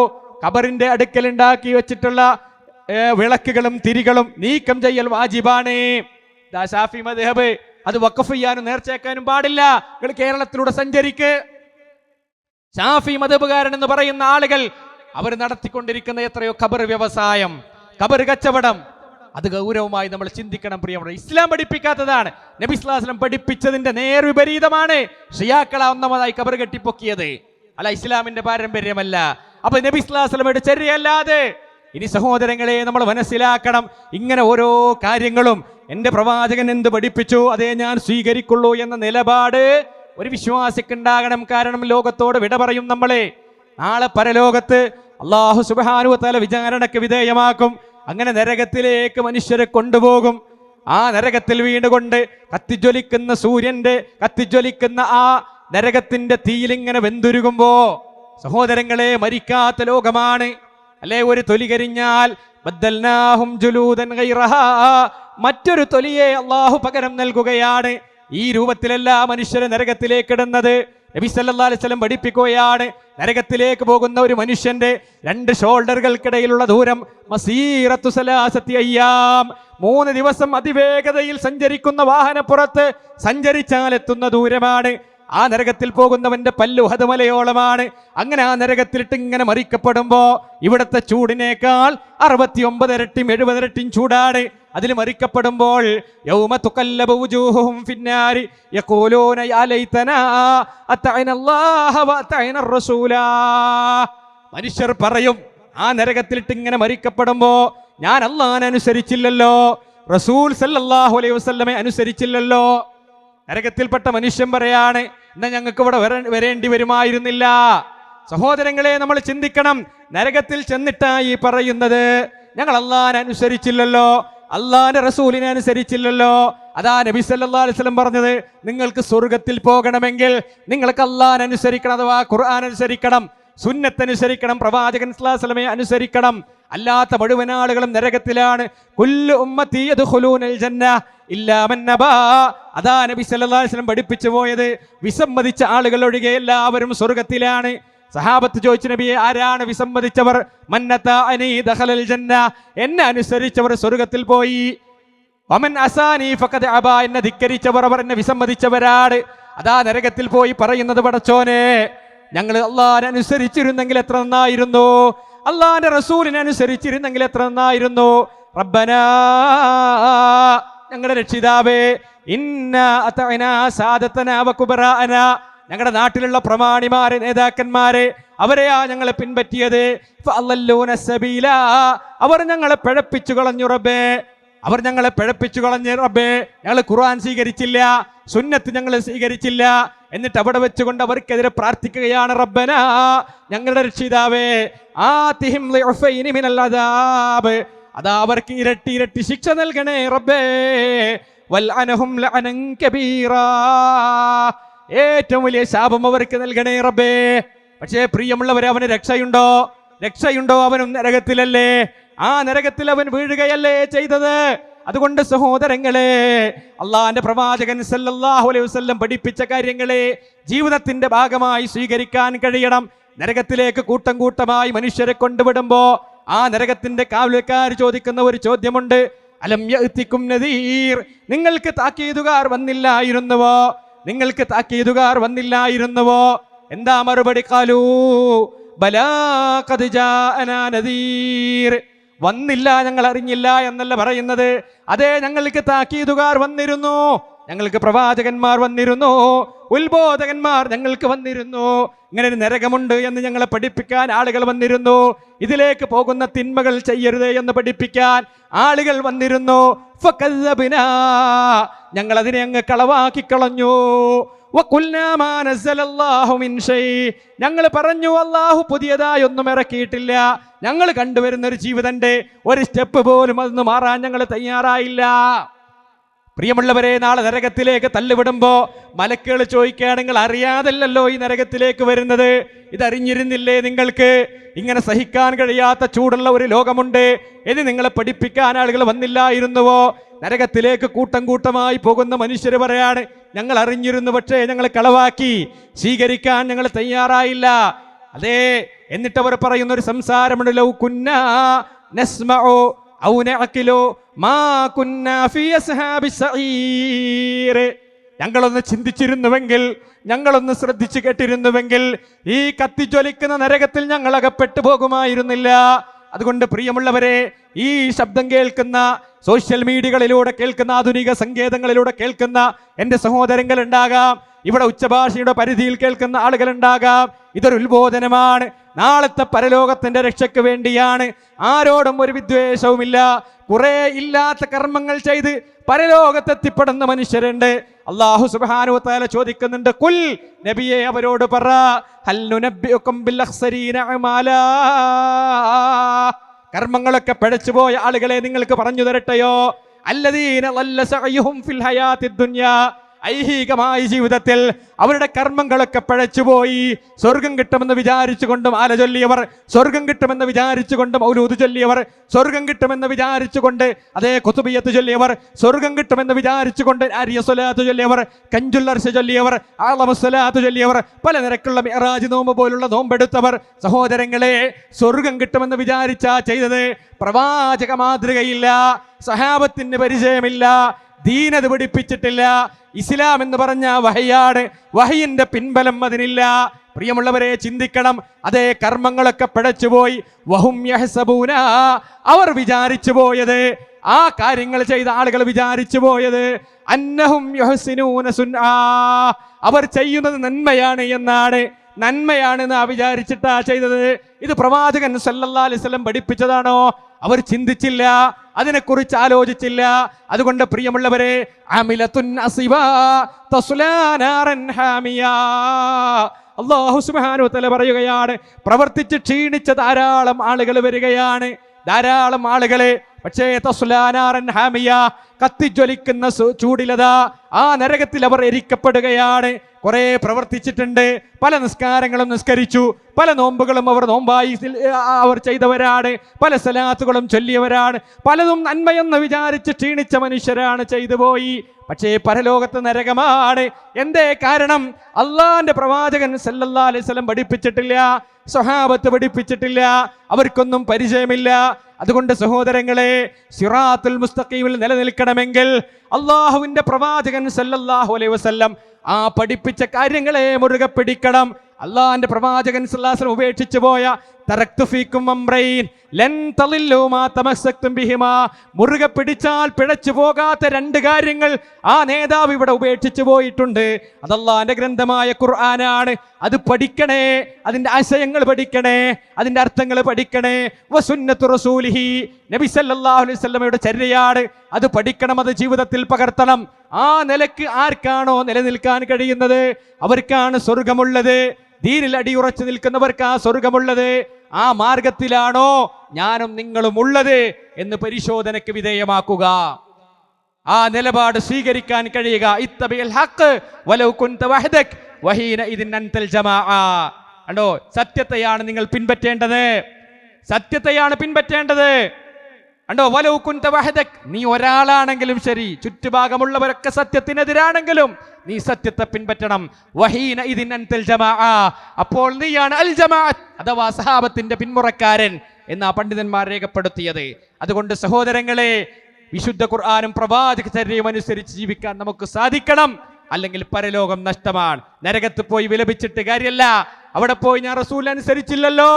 ഖബറിന്റെ അടുക്കൽ ഉണ്ടാക്കി വെച്ചിട്ടുള്ള വിളക്കുകളും തിരികളും നീക്കം ചെയ്യൽ വാജിബാണ്. ദാ ഷാഫി മദ്ഹബ്. അത് വഖഫ് ചെയ്യാനും നേർച്ചയാക്കാനും പാടില്ല. നിങ്ങൾ കേരളത്തിലൂടെ സഞ്ചരിക്ക്. ഷാഫി മദ്ഹബുകാരൻ എന്ന് പറയുന്ന ആളുകൾ അവർ നടത്തിക്കൊണ്ടിരിക്കുന്ന എത്രയോ ഖബർ വ്യവസായം, ഖബർ കച്ചവടം, അത് ഗൗരവമായി നമ്മൾ ചിന്തിക്കണം പ്രിയമുള്ള. ഇസ്ലാം പഠിപ്പിക്കാത്തതാണ്. നബി സ്വല്ലല്ലാഹു അലൈഹി വസല്ലം പഠിപ്പിച്ചതിന്റെ നേർവിപരീതമാണ് ഷിയാക്കള ഒന്നാമതായി ഖബർ കെട്ടിപ്പൊക്കിയത്. അല്ല, ഇസ്ലാമിന്റെ പാരമ്പര്യമല്ല. അപ്പൊ നബി സ്വല്ലല്ലാഹു അലൈഹി വസല്ലമയുടെ ചര്യയല്ലാതെ. ഇനി സഹോദരങ്ങളെ നമ്മൾ മനസ്സിലാക്കണം, ഇങ്ങനെ ഓരോ കാര്യങ്ങളും എന്റെ പ്രവാചകൻ എന്ത് പഠിപ്പിച്ചു അതേ ഞാൻ സ്വീകരിക്കുള്ളൂ എന്ന നിലപാട് ഒരു വിശ്വാസിക്ക് ഉണ്ടാകണം. കാരണം ലോകത്തോട് വിട പറയും നമ്മളെ. നാളെ പരലോകത്ത് അല്ലാഹു സുബ്ഹാനഹു വ തആല വിചാരണയ്ക്ക് വിധേയമാക്കും. അങ്ങനെ നരകത്തിലേക്ക് മനുഷ്യരെ കൊണ്ടുപോകും. ആ നരകത്തിൽ വീണുകൊണ്ട് കത്തിജ്വലിക്കുന്ന സൂര്യന്റെ കത്തിജ്വലിക്കുന്ന ആ നരകത്തിന്റെ തീയിലിങ്ങനെ വെന്തുരുകുമ്പോ സഹോദരങ്ങളെ, മരിക്കാത്ത ലോകമാണ് അല്ലെ. ഒരു തൊലി കരിഞ്ഞാൽ ബദ്ദൽനാഹും ജുലൂദൻ ഗൈറഹാ, മറ്റൊരു തൊലിയെ അല്ലാഹു പകരം നൽകുകയാണ്. ഈ രൂപത്തിലല്ല മനുഷ്യരെ നരകത്തിലേക്ക് ഇടുന്നത്. നബി സല്ലല്ലാഹു അലൈഹി വസല്ലം പഠിപ്പിക്കുകയാണ്, നരകത്തിലേക്ക് പോകുന്ന ഒരു മനുഷ്യന്റെ 2 ഷോൾഡറുകൾക്കിടയിലുള്ള ദൂരം മസീറത്തു സലാസത്തി അയ്യാം, 3 ദിവസം അതിവേഗതയിൽ സഞ്ചരിക്കുന്ന വാഹനപ്പുറത്ത് സഞ്ചരിച്ചാൽ എത്തുന്ന ദൂരമാണ്. ആ നരകത്തിൽ പോകുന്നവന്റെ പല്ലു ഹദമലയോളമാണ്. അങ്ങനെ ആ നരകത്തിലിട്ട് ഇങ്ങനെ മറിക്കപ്പെടുമ്പോ ഇവിടുത്തെ ചൂടിനേക്കാൾ 69 ഇരട്ടിയും 70 ഇരട്ടിയും ചൂടാണ്. അതിൽ മറിക്കപ്പെടുമ്പോൾ യൗമ തുഖല്ലബു വുജൂഹുഹും ഫിന്നാരി യഖൂലൂന യാ ലൈതനാ അതഅനല്ലാഹ വഅതഅനർ റസൂലാ. മനുഷ്യർ പറയും ആ നരകത്തിലിട്ട് ഇങ്ങനെ മറിക്കപ്പെടുമ്പോ, ഞാൻ അല്ലാഹനെ അനുസരിച്ചില്ലല്ലോ, റസൂൽ സല്ലല്ലാഹു അലൈഹി വസല്ലമയെ അനുസരിച്ചില്ലല്ലോ. നരകത്തിൽപ്പെട്ട മനുഷ്യൻ പറയാണ്, എന്നാ ഞങ്ങൾക്ക് ഇവിടെ വരേണ്ടി വരുമായിരുന്നില്ല. സഹോദരങ്ങളെ, നമ്മൾ ചിന്തിക്കണം. നരകത്തിൽ ചെന്നിട്ടായി പറയുന്നത് ഞങ്ങൾ അല്ലാഹനെ അനുസരിച്ചില്ലല്ലോ, അല്ലാഹുവിന്റെ റസൂലിനെ അനുസരിച്ചില്ലല്ലോ. അതാ നബി സല്ലല്ലാഹു അലൈഹി വസല്ലം പറഞ്ഞത്, നിങ്ങൾക്ക് സ്വർഗത്തിൽ പോകണമെങ്കിൽ നിങ്ങൾക്ക് അല്ലാഹനെ അനുസരിക്കണം, അഥവാ ഖുർആൻ അനുസരിക്കണം, സുന്നത്ത് അനുസരിക്കണം, പ്രവാചകൻ സ്വല്ലല്ലാഹു അലൈഹി വസല്ലമയെ അനുസരിക്കണം. അല്ലാത്ത മുഴുവൻ ആളുകളും നരകത്തിലാണ്. കുല്ലു ഉമ്മത്തി യദ്ഖുലൂനൽ ജന്ന ഇല്ലാ മൻ നബാ. അതാ നബി സല്ലല്ലാഹു അലൈഹി വസല്ലം പഠിപ്പിച്ചു പോയത്. വിസമ്മതിച്ച ആളുകൾ ഒഴികെ എല്ലാവരും സ്വർഗത്തിലാണ്. സഹാബത്ത് ചോദിച്ചു, നബിയെ ആരാണ് വിസമ്മതിച്ചവർ? മന്നതഅനി ദഖലൽ ജന്ന, എന്നെ അനുസരിച്ചവർ സ്വർഗത്തിൽ പോയി. വമൻ അസാനി ഫഖദ് അബാ, എന്നെ ധിക്കരിച്ചവർ, അവർ എന്നെ വിസമ്മതിച്ചവരാണ്. അതാ നരകത്തിൽ പോയി പറയുന്നത്, പടച്ചോനെ ഞങ്ങൾ അല്ലാഹനെ അനുസരിച്ചിരുന്നെങ്കിൽ എത്ര നന്നായിരുന്നു, അല്ലാഹുവിന്റെ റസൂലിനെ അനുസരിച്ചിരുന്നെങ്കിൽ എത്ര നന്നായിരുന്നു. റബ്ബനാ, ഞങ്ങളുടെ രക്ഷിതാവേ, ഇന്നാ അതഅനാ സാദതനാ വകുബറാഅനാ, ഞങ്ങളുടെ നാട്ടിലുള്ള പ്രമാണിമാരെ, നേതാക്കന്മാരെ, അവരെയാ ഞങ്ങളെ പിൻപറ്റിയത്. ഫഅല്ലൂന സബീല, അവർ ഞങ്ങളെ പിഴപ്പിച്ചു കളഞ്ഞു റബ്ബേ, അവർ ഞങ്ങളെ പിഴപ്പിച്ചു കളഞ്ഞു റബ്ബേ. ഞങ്ങൾ ഖുർആൻ സ്വീകരിച്ചില്ല, സുന്നത്ത് ഞങ്ങൾ സ്വീകരിച്ചില്ല. എന്നിട്ട് അവിടെ വെച്ചുകൊണ്ട് അവർക്കെതിരെ പ്രാർത്ഥിക്കുകയാണ്, റബ്ബനാ, ഞങ്ങളുടെ രക്ഷിതാവേ, ആതിഹിം ളിഉഫൈനി മിനൽ അദാബ്, അതാ അവർക്ക് ഇരട്ടി ഇരട്ടി ശിക്ഷ നൽകണേ റബ്ബേ. വൽഅനഹും ലഅനൻ കബീറാ, ഏറ്റവും വലിയ ശാപം അവർക്ക് നൽകണേ റബ്ബേ. പക്ഷേ പ്രിയമുള്ളവരെ, അവന് രക്ഷയുണ്ടോ? രക്ഷയുണ്ടോ? അവനും നരകത്തിലല്ലേ. ആ നരകത്തിൽ അവൻ വീഴുകയല്ലേ ചെയ്തത്. അതുകൊണ്ട് സഹോദരങ്ങളെ, അള്ളാഹുവിന്റെ പ്രവാചകൻ സല്ലല്ലാഹു അലൈഹി വസല്ലം പഠിപ്പിച്ച കാര്യങ്ങളെ ജീവിതത്തിന്റെ ഭാഗമായി സ്വീകരിക്കാൻ കഴിയണം. നരകത്തിലേക്ക് കൂട്ടം കൂട്ടമായി മനുഷ്യരെ കൊണ്ടുവിടുമ്പോ ആ നരകത്തിന്റെ കാവൽക്കാർ ചോദിക്കുന്ന ഒരു ചോദ്യമുണ്ട്, അലം യഅതികും നദീർ, നിങ്ങൾക്ക് താക്കീതുകാർ വന്നില്ലായിരുന്നുവോ? നിങ്ങൾക്ക് താക്കീതുകാർ വന്നില്ലായിരുന്നുവോ? എന്താ മറുപടി? ഖാലൂ ബലാ ഖദ് ജാഅനാ നദീർ, വന്നില്ല, ഞങ്ങൾ അറിഞ്ഞില്ല എന്നല്ല പറയുന്നത്. അതെ, ഞങ്ങൾക്ക് താക്കീതുകാർ വന്നിരുന്നു, ഞങ്ങൾക്ക് പ്രവാചകന്മാർ വന്നിരുന്നു, ഉത്ബോധകന്മാർ ഞങ്ങൾക്ക് വന്നിരുന്നു. ഇങ്ങനെ ഒരു നരകമുണ്ട് എന്ന് ഞങ്ങളെ പഠിപ്പിക്കാൻ ആളുകൾ വന്നിരുന്നു. ഇതിലേക്ക് പോകുന്ന തിന്മകൾ ചെയ്യരുത് എന്ന് പഠിപ്പിക്കാൻ ആളുകൾ വന്നിരുന്നു. ഫകദ്ദബ്നാ, ഞങ്ങൾ അതിനെ അങ്ങ് കളവാക്കി കളഞ്ഞു. ഞങ്ങൾ പറഞ്ഞു അല്ലാഹു പുതിയതായി ഒന്നും ഇറക്കിയിട്ടില്ല. ഞങ്ങൾ കണ്ടുവരുന്ന ഒരു ജീവിതന്റെ ഒരു സ്റ്റെപ്പ് പോലും അതൊന്ന് മാറാൻ ഞങ്ങൾ തയ്യാറായില്ല. പ്രിയമുള്ളവരെ, നാളെ നരകത്തിലേക്ക് തള്ളിവിടുമ്പോ മലക്കുകൾ ചോദിക്കുകയാണ്, നിങ്ങൾ അറിയാതല്ലോ ഈ നരകത്തിലേക്ക് വരുന്നത്, ഇതറിഞ്ഞിരുന്നില്ലേ നിങ്ങൾക്ക്? ഇങ്ങനെ സഹിക്കാൻ കഴിയാത്ത ചൂടുള്ള ഒരു ലോകമുണ്ട് എന്ന് നിങ്ങളെ പഠിപ്പിക്കാൻ ആളുകൾ വന്നില്ലായിരുന്നുവോ? നരകത്തിലേക്ക് കൂട്ടം കൂട്ടമായി പോകുന്ന മനുഷ്യർ പറയാണ്, ഞങ്ങൾ അറിഞ്ഞിരുന്നു, പക്ഷേ ഞങ്ങൾ കളവാക്കി, സ്വീകരിക്കാൻ ഞങ്ങൾ തയ്യാറായില്ല. അതെ, എന്നിട്ട് അവർ പറയുന്ന ഒരു സംസാരമുണ്ട്, ലൗ കുന്നാ നസ്മഉ ഔ നഅഖിലു മാ കുന്നാ ഫീ അസ്ഹാബിസ് സഈർ. ഞങ്ങളൊന്ന് ചിന്തിച്ചിരുന്നുവെങ്കിൽ, ഞങ്ങളൊന്ന് ശ്രദ്ധിച്ചു കേട്ടിരുന്നുവെങ്കിൽ ഈ കത്തിജ്വലിക്കുന്ന നരകത്തിൽ ഞങ്ങൾ അകപ്പെട്ടു പോകുമായിരുന്നില്ല. അതുകൊണ്ട് പ്രിയമുള്ളവരെ, ഈ ശബ്ദം കേൾക്കുന്ന, സോഷ്യൽ മീഡിയകളിലൂടെ കേൾക്കുന്ന, ആധുനിക സങ്കേതങ്ങളിലൂടെ കേൾക്കുന്ന എൻ്റെ സഹോദരങ്ങൾ ഉണ്ടാകാം, ഇവിടെ ഉച്ചഭാഷയുടെ പരിധിയിൽ കേൾക്കുന്ന ആളുകൾ ഉണ്ടാകാം. ഇതൊരു ഉത്ബോധനമാണ്. നാളത്തെ പരലോകത്തിന്റെ രക്ഷയ്ക്ക് വേണ്ടിയാണ്. ആരോടും ഒരു വിദ്വേഷവുമില്ല. കുറെ ഇല്ലാത്ത കർമ്മങ്ങൾ ചെയ്ത് പരലോകത്തെത്തിപ്പെടുന്ന മനുഷ്യരുണ്ട്. അല്ലാഹു സുബ്ഹാനഹു വ തആല ചോദിക്കുന്നുണ്ട്, ഖുൽ, നബിയെ അവരോട് പറ, ഹൽ നുനബ്ബിഉകും ബിൽ അഖ്സരീന അമാലാ, കർമ്മങ്ങളൊക്കെ പിഴച്ചുപോയ ആളുകളെ നിങ്ങൾക്ക് പറഞ്ഞു തരട്ടെയോ? അല്ലദീന ളല്ല സഅയുഹും ഫിൽ ഹയാത്തിദ് ദുനിയാ, ഐഹികമായ ജീവിതത്തിൽ അവരുടെ കർമ്മങ്ങളൊക്കെ പിഴച്ചുപോയി. സ്വർഗം കിട്ടുമെന്ന് വിചാരിച്ചുകൊണ്ട് മാല ചൊല്ലിയവർ, സ്വർഗം കിട്ടുമെന്ന് വിചാരിച്ചുകൊണ്ട് മൗലൂദ് ചൊല്ലിയവർ, സ്വർഗം കിട്ടുമെന്ന് വിചാരിച്ചുകൊണ്ട് അതേ ഖുതുബിയ്യത്ത് ചൊല്ലിയവർ, സ്വർഗം കിട്ടുമെന്ന് വിചാരിച്ചുകൊണ്ട് ആരിയ സ്വലാത്ത് ചൊല്ലിയവർ, കഞ്ചുൽ അർശ് ചൊല്ലിയവർ, ആളമുസ്സലാത്ത് ചൊല്ലിയവർ, പല നിരക്കുള്ള മിഅ്റാജ് നോമ്പ് പോലുള്ള നോമ്പെടുത്തവർ. സഹോദരങ്ങളെ, സ്വർഗം കിട്ടുമെന്ന് വിചാരിച്ചാ ചെയ്തത്. പ്രവാചക മാതൃകയില്ല, സഹാബത്തിന് പരിചയമില്ല, ദീനത് പഠിപ്പിച്ചിട്ടില്ല. ഇസ്ലാം എന്ന് പറഞ്ഞ വഹയാണ്, വഹയിന്റെ പിൻബലം അതിനില്ല. പ്രിയമുള്ളവരെ, ചിന്തിക്കണം. അതേ, കർമ്മങ്ങളൊക്കെ പിഴച്ചുപോയി. വഹും യഹ്സബൂന, അവർ വിചാരിച്ചു പോയത്, ആ കാര്യങ്ങൾ ചെയ്ത ആളുകൾ വിചാരിച്ചു പോയത്, അന്നഹും യുഹ്സിനൂന സുൻആ, അവർ ചെയ്യുന്നത് നന്മയാണ് എന്നാണ്, നന്മയാണെന്ന് വിചാരിച്ചിട്ടാ ചെയ്തത്. ഇത് പ്രവാചകൻ സല്ലല്ലാഹു അലൈഹി വസല്ലം പഠിപ്പിച്ചതാണോ? അവർ ചിന്തിച്ചില്ല, അതിനെക്കുറിച്ച് ആലോചിച്ചില്ല. അതുകൊണ്ട് പ്രിയമുള്ളവരെ, അമിലത്തുൻ അസിബ തസ്ലാ നാറൻ ഹാമിയാ, അല്ലാഹു സുബ്ഹാനഹു വ തആല പറയുകയാണ്, പ്രവർത്തിച്ച് ക്ഷീണിച്ച ധാരാളം ആളുകൾ വരികയാണ്, ധാരാളം ആളുകളെ. പക്ഷേ തസ്ലാ നാറൻ ഹാമിയാ, കത്തിജ്വലിക്കുന്ന ചൂടിലതാ ആ നരകത്തിൽ അവർ എരിക്കപ്പെടുകയാണ്. കുറെ പ്രവർത്തിച്ചിട്ടുണ്ട്, പല നിസ്കാരങ്ങളും നിസ്കരിച്ചു, പല നോമ്പുകളും അവർ നോമ്പായി അവർ ചെയ്തവരാണ്, പല സലാത്തുകളും ചൊല്ലിയവരാണ്, പലതും നന്മയെന്ന് വിചാരിച്ച് ക്ഷീണിച്ച മനുഷ്യരാണ്, ചെയ്തു പോയി. പക്ഷേ പരലോകത്ത് നരകമാണ്. എന്തേ കാരണം? അള്ളാന്റെ പ്രവാചകൻ സല്ലല്ലാഹു അലൈഹി വസല്ലം പഠിപ്പിച്ചിട്ടില്ല, സ്വഹാബത്ത് പഠിപ്പിച്ചിട്ടില്ല, അവർക്കൊന്നും പരിചയമില്ല. അതുകൊണ്ട് സഹോദരങ്ങളെ, സിറാത്തുൽ മുസ്തഖീമിൽ നിലനിൽക്കണമെങ്കിൽ അള്ളാഹുവിന്റെ പ്രവാചകൻ സല്ലല്ലാഹു അലൈഹി വസല്ലം ആ പഠിപ്പിച്ച കാര്യങ്ങളെ മുറുകെ പിടിക്കണം. അള്ളാഹിന്റെ പ്രവാചകൻ സല്ലല്ലാഹു അലൈഹി വസല്ലം ഉപേക്ഷിച്ചു പോയ തറക്തു ഫീക്കും അംറൈൻ ലൻ തളില്ലു മാ തമസ്സക്തും ബിഹിമാ, മുറുകെ പിടിച്ചാൽ പിഴച്ചു പോകാത്ത രണ്ട് കാര്യങ്ങൾ ആ നേതാവ് ഇവിടെ ഉപേക്ഷിച്ചു പോയിട്ടുണ്ട്. അത് അള്ളാഹിന്റെ ഗ്രന്ഥമായ ഖുർആനാണ്. അത് പഠിക്കണേ, അതിന്റെ ആശയങ്ങൾ പഠിക്കണേ, അതിന്റെ അർത്ഥങ്ങൾ പഠിക്കണേ. വസുന്നത്തു റസൂലിഹി, നബി സല്ലല്ലാഹു അലൈഹി വസല്ലമയുടെ ചര്യയാണ്, അത് പഠിക്കണം, അത് ജീവിതത്തിൽ പകർത്തണം. ആ നിലക്ക് ആർക്കാണോ നിലനിൽക്കാൻ കഴിയുന്നത് അവർക്കാണ് സ്വർഗമുള്ളത്. ദീനിൽ അടിയുറച്ചു നിൽക്കുന്നവർക്ക് ആ സ്വർഗമുള്ളത്. ആ മാർഗത്തിലാണോ ഞാനും നിങ്ങളും ഉള്ളത് എന്ന് പരിശോധനയ്ക്ക് വിധേയമാക്കുക, ആ നിലപാട് സ്വീകരിക്കാൻ കഴിയുക. ഇത്തബിൽ ഹഖ് വലൗ കുൻത വഹദക് വഹീന ഇദിൻ അൻതൽ ജമാഅ. കണ്ടോ, സത്യത്തെയാണ് നിങ്ങൾ പിൻപറ്റേണ്ടത്, സത്യത്തെയാണ് പിൻപറ്റേണ്ടത്. കണ്ടോ, വലൗ കുൻത വഹദക്, നീ ഒരാളാണെങ്കിലും ശരി, ചുറ്റുഭാഗമുള്ളവരൊക്കെ സത്യത്തിനെതിരാണെങ്കിലും നീ സത്യത്തെ പിൻപറ്റണം. വഹീന ഇദിൻ അൻതൽ ജമാഅ, അപ്പോൾ നീയാണ് അൽ ജമാഅത്ത് അഥവാ സഹാബത്തിന്റെ പിന്മുറക്കാരൻ എന്ന് ആ പണ്ഡിതന്മാർ രേഖപ്പെടുത്തിയത്. അതുകൊണ്ട് സഹോദരങ്ങളെ, വിശുദ്ധ ഖുർആനും പ്രവാചക ചര്യയും അനുസരിച്ച് ജീവിക്കാൻ നമുക്ക് സാധിക്കണം. അല്ലെങ്കിൽ പരലോകം നഷ്ടമാണ്. നരകത്ത് പോയി വിലപിച്ചിട്ട് കാര്യമല്ല. അവിടെ പോയി ഞാൻ റസൂൽ അനുസരിച്ചില്ലല്ലോ,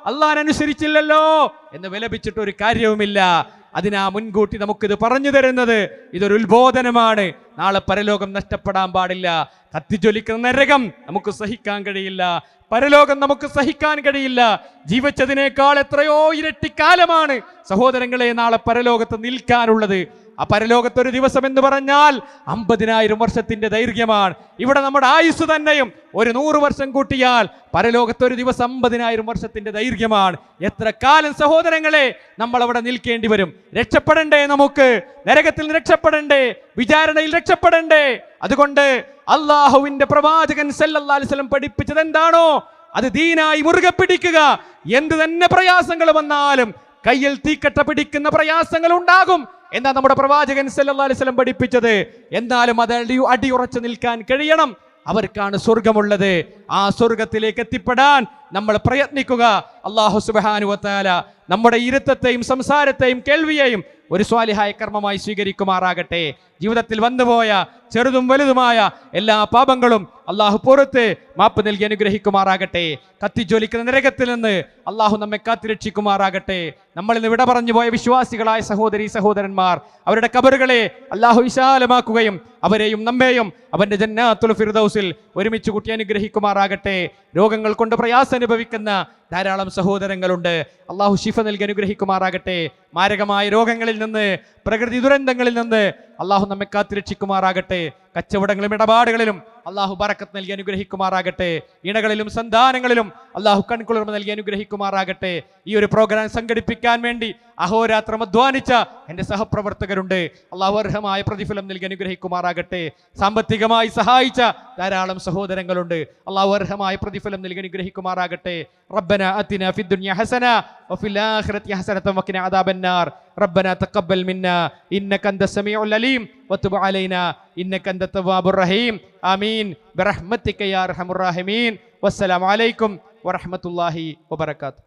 അള്ളാഹ് അനുസരിച്ചില്ലല്ലോ എന്ന് വിലപിച്ചിട്ട് ഒരു കാര്യവുമില്ല. അതിനാ മുൻകൂട്ടി നമുക്കിത് പറഞ്ഞു തരുന്നത്. ഇതൊരു ഉത്ബോധനമാണ്. നാളെ പരലോകം നഷ്ടപ്പെടാൻ പാടില്ല. കത്തിജ്വലിക്കുന്ന നരകം നമുക്ക് സഹിക്കാൻ കഴിയില്ല, പരലോകം നമുക്ക് സഹിക്കാൻ കഴിയില്ല. ജീവിച്ചതിനേക്കാൾ എത്രയോ ഇരട്ടി കാലമാണ് സഹോദരങ്ങളെ നാളെ പരലോകത്ത് നിൽക്കാനുള്ളത്. ആ പരലോകത്തൊരു ദിവസം എന്ന് പറഞ്ഞാൽ 50,000 വർഷത്തിന്റെ ദൈർഘ്യമാണ്. ഇവിടെ നമ്മുടെ ആയുസ് തന്നെയും ഒരു 100 വർഷം കൂട്ടിയാൽ പരലോകത്തൊരു ദിവസം 50,000 വർഷത്തിന്റെ ദൈർഘ്യമാണ്. എത്ര കാലം സഹോദരങ്ങളെ നമ്മൾ അവിടെ നിൽക്കേണ്ടി വരും? രക്ഷപ്പെടണ്ടേ? നമുക്ക് നരകത്തിൽ രക്ഷപ്പെടണ്ടേ? വിചാരണയിൽ രക്ഷപ്പെടണ്ടേ? അതുകൊണ്ട് അള്ളാഹുവിന്റെ പ്രവാചകൻ സല്ലല്ലാഹു അലൈഹി വസല്ലം പഠിപ്പിച്ചത് എന്താണോ അത് ദീനായി മുറുകെ പിടിക്കുക. എന്ത് തന്നെ പ്രയാസങ്ങൾ വന്നാലും കയ്യിൽ തീക്കട്ട പിടിക്കുന്ന പ്രയാസങ്ങൾ ഉണ്ടാകും എന്നാ നമ്മുടെ പ്രവാചകൻ സല്ലല്ലാഹു അലൈഹി വസല്ലം പഠിപ്പിച്ചത്. എന്നാലും അത് അടിയുറച്ചു നിൽക്കാൻ കഴിയണം. അവർക്കാണ് സ്വർഗമുള്ളത്. ആ സ്വർഗത്തിലേക്ക് എത്തിപ്പെടാൻ നമ്മൾ പ്രയത്നിക്കുക. അല്ലാഹു സുബ്ഹാനഹു വ തആല നമ്മുടെ ഇരുത്തത്തെയും സംസാരത്തെയും കേൾവിയെയും ഒരു സ്വാലിഹായ കർമ്മമായി സ്വീകരിക്കുമാറാകട്ടെ. ജീവിതത്തിൽ വന്നുപോയ ചെറുതും വലുതുമായ എല്ലാ പാപങ്ങളും അള്ളാഹു പുറത്ത് മാപ്പ് നൽകി അനുഗ്രഹിക്കുമാറാകട്ടെ. കത്തിജ്വലിക്കുന്ന നരകത്തിൽ നിന്ന് അള്ളാഹു നമ്മെ കാത്തുരക്ഷിക്കുമാറാകട്ടെ. നമ്മളിൽ നിന്ന് വിട പറഞ്ഞു പോയ വിശ്വാസികളായ സഹോദരീ സഹോദരന്മാർ അവരുടെ ഖബറുകളെ അള്ളാഹു വിശാലമാക്കുകയും അവരെയും നമ്മെയും അവന്റെ ജന്നാത്തുൽ ഫിർദൗസിൽ ഒരുമിച്ച് കൂട്ടി അനുഗ്രഹിക്കുമാറാകട്ടെ. രോഗങ്ങൾ കൊണ്ട് പ്രയാസം അനുഭവിക്കുന്ന ധാരാളം സഹോദരങ്ങളുണ്ട്. അള്ളാഹു ശിഫ നൽകി അനുഗ്രഹിക്കുമാറാകട്ടെ. മാരകമായ രോഗങ്ങളിൽ നിന്ന്, പ്രകൃതി ദുരന്തങ്ങളിൽ നിന്ന് അള്ളാഹു നമ്മെ കാത്തുരക്ഷിക്കുമാറാകട്ടെ. കച്ചവടങ്ങളിലും ഇടപാടുകളിലും അള്ളാഹു ബറക്കത്ത് നൽകി അനുഗ്രഹിക്കുമാറാകട്ടെ. ഇണകളിലും സന്താനങ്ങളിലും അള്ളാഹു കൺകുളിർമ നൽകി അനുഗ്രഹിക്കുമാറാകട്ടെ. ഈ ഒരു പ്രോഗ്രാം സംഘടിപ്പിക്കാൻ വേണ്ടി അഹോരാത്രം അധ്വാനിച്ച എൻ്റെ സഹപ്രവർത്തകരുണ്ട്. അള്ളാഹു അർഹമായ പ്രതിഫലം നൽകി അനുഗ്രഹിക്കുമാറാകട്ടെ. സാമ്പത്തികമായി സഹായിച്ച ധാരാളം സഹോദരങ്ങളുണ്ട്. അള്ളാഹു അർഹമായ പ്രതിഫലം നൽകി അനുഗ്രഹിക്കുമാറാകട്ടെ. റബ്ബന അത്തിന ഫിദ്ദുനിയ ഹസന വഫിൽ ആഖിറതി ഹസനതൻ വഖിന അദാബന്നാർ. റബ്ബന തഖബ്ബൽ മിന്നാ ഇന്നക അൻത സമീഉൽ അലീം വതുബ് അലൈനാ ഇന്നക അൻത തവ്വാബുർ റഹീം. ആമീൻ ബിറഹ്മതിക യാ അർഹമുർ റഹീമീൻ. വസ്സലാമു അലൈക്കും വറഹ്മത്തുള്ളാഹി വബറകാതുഹു.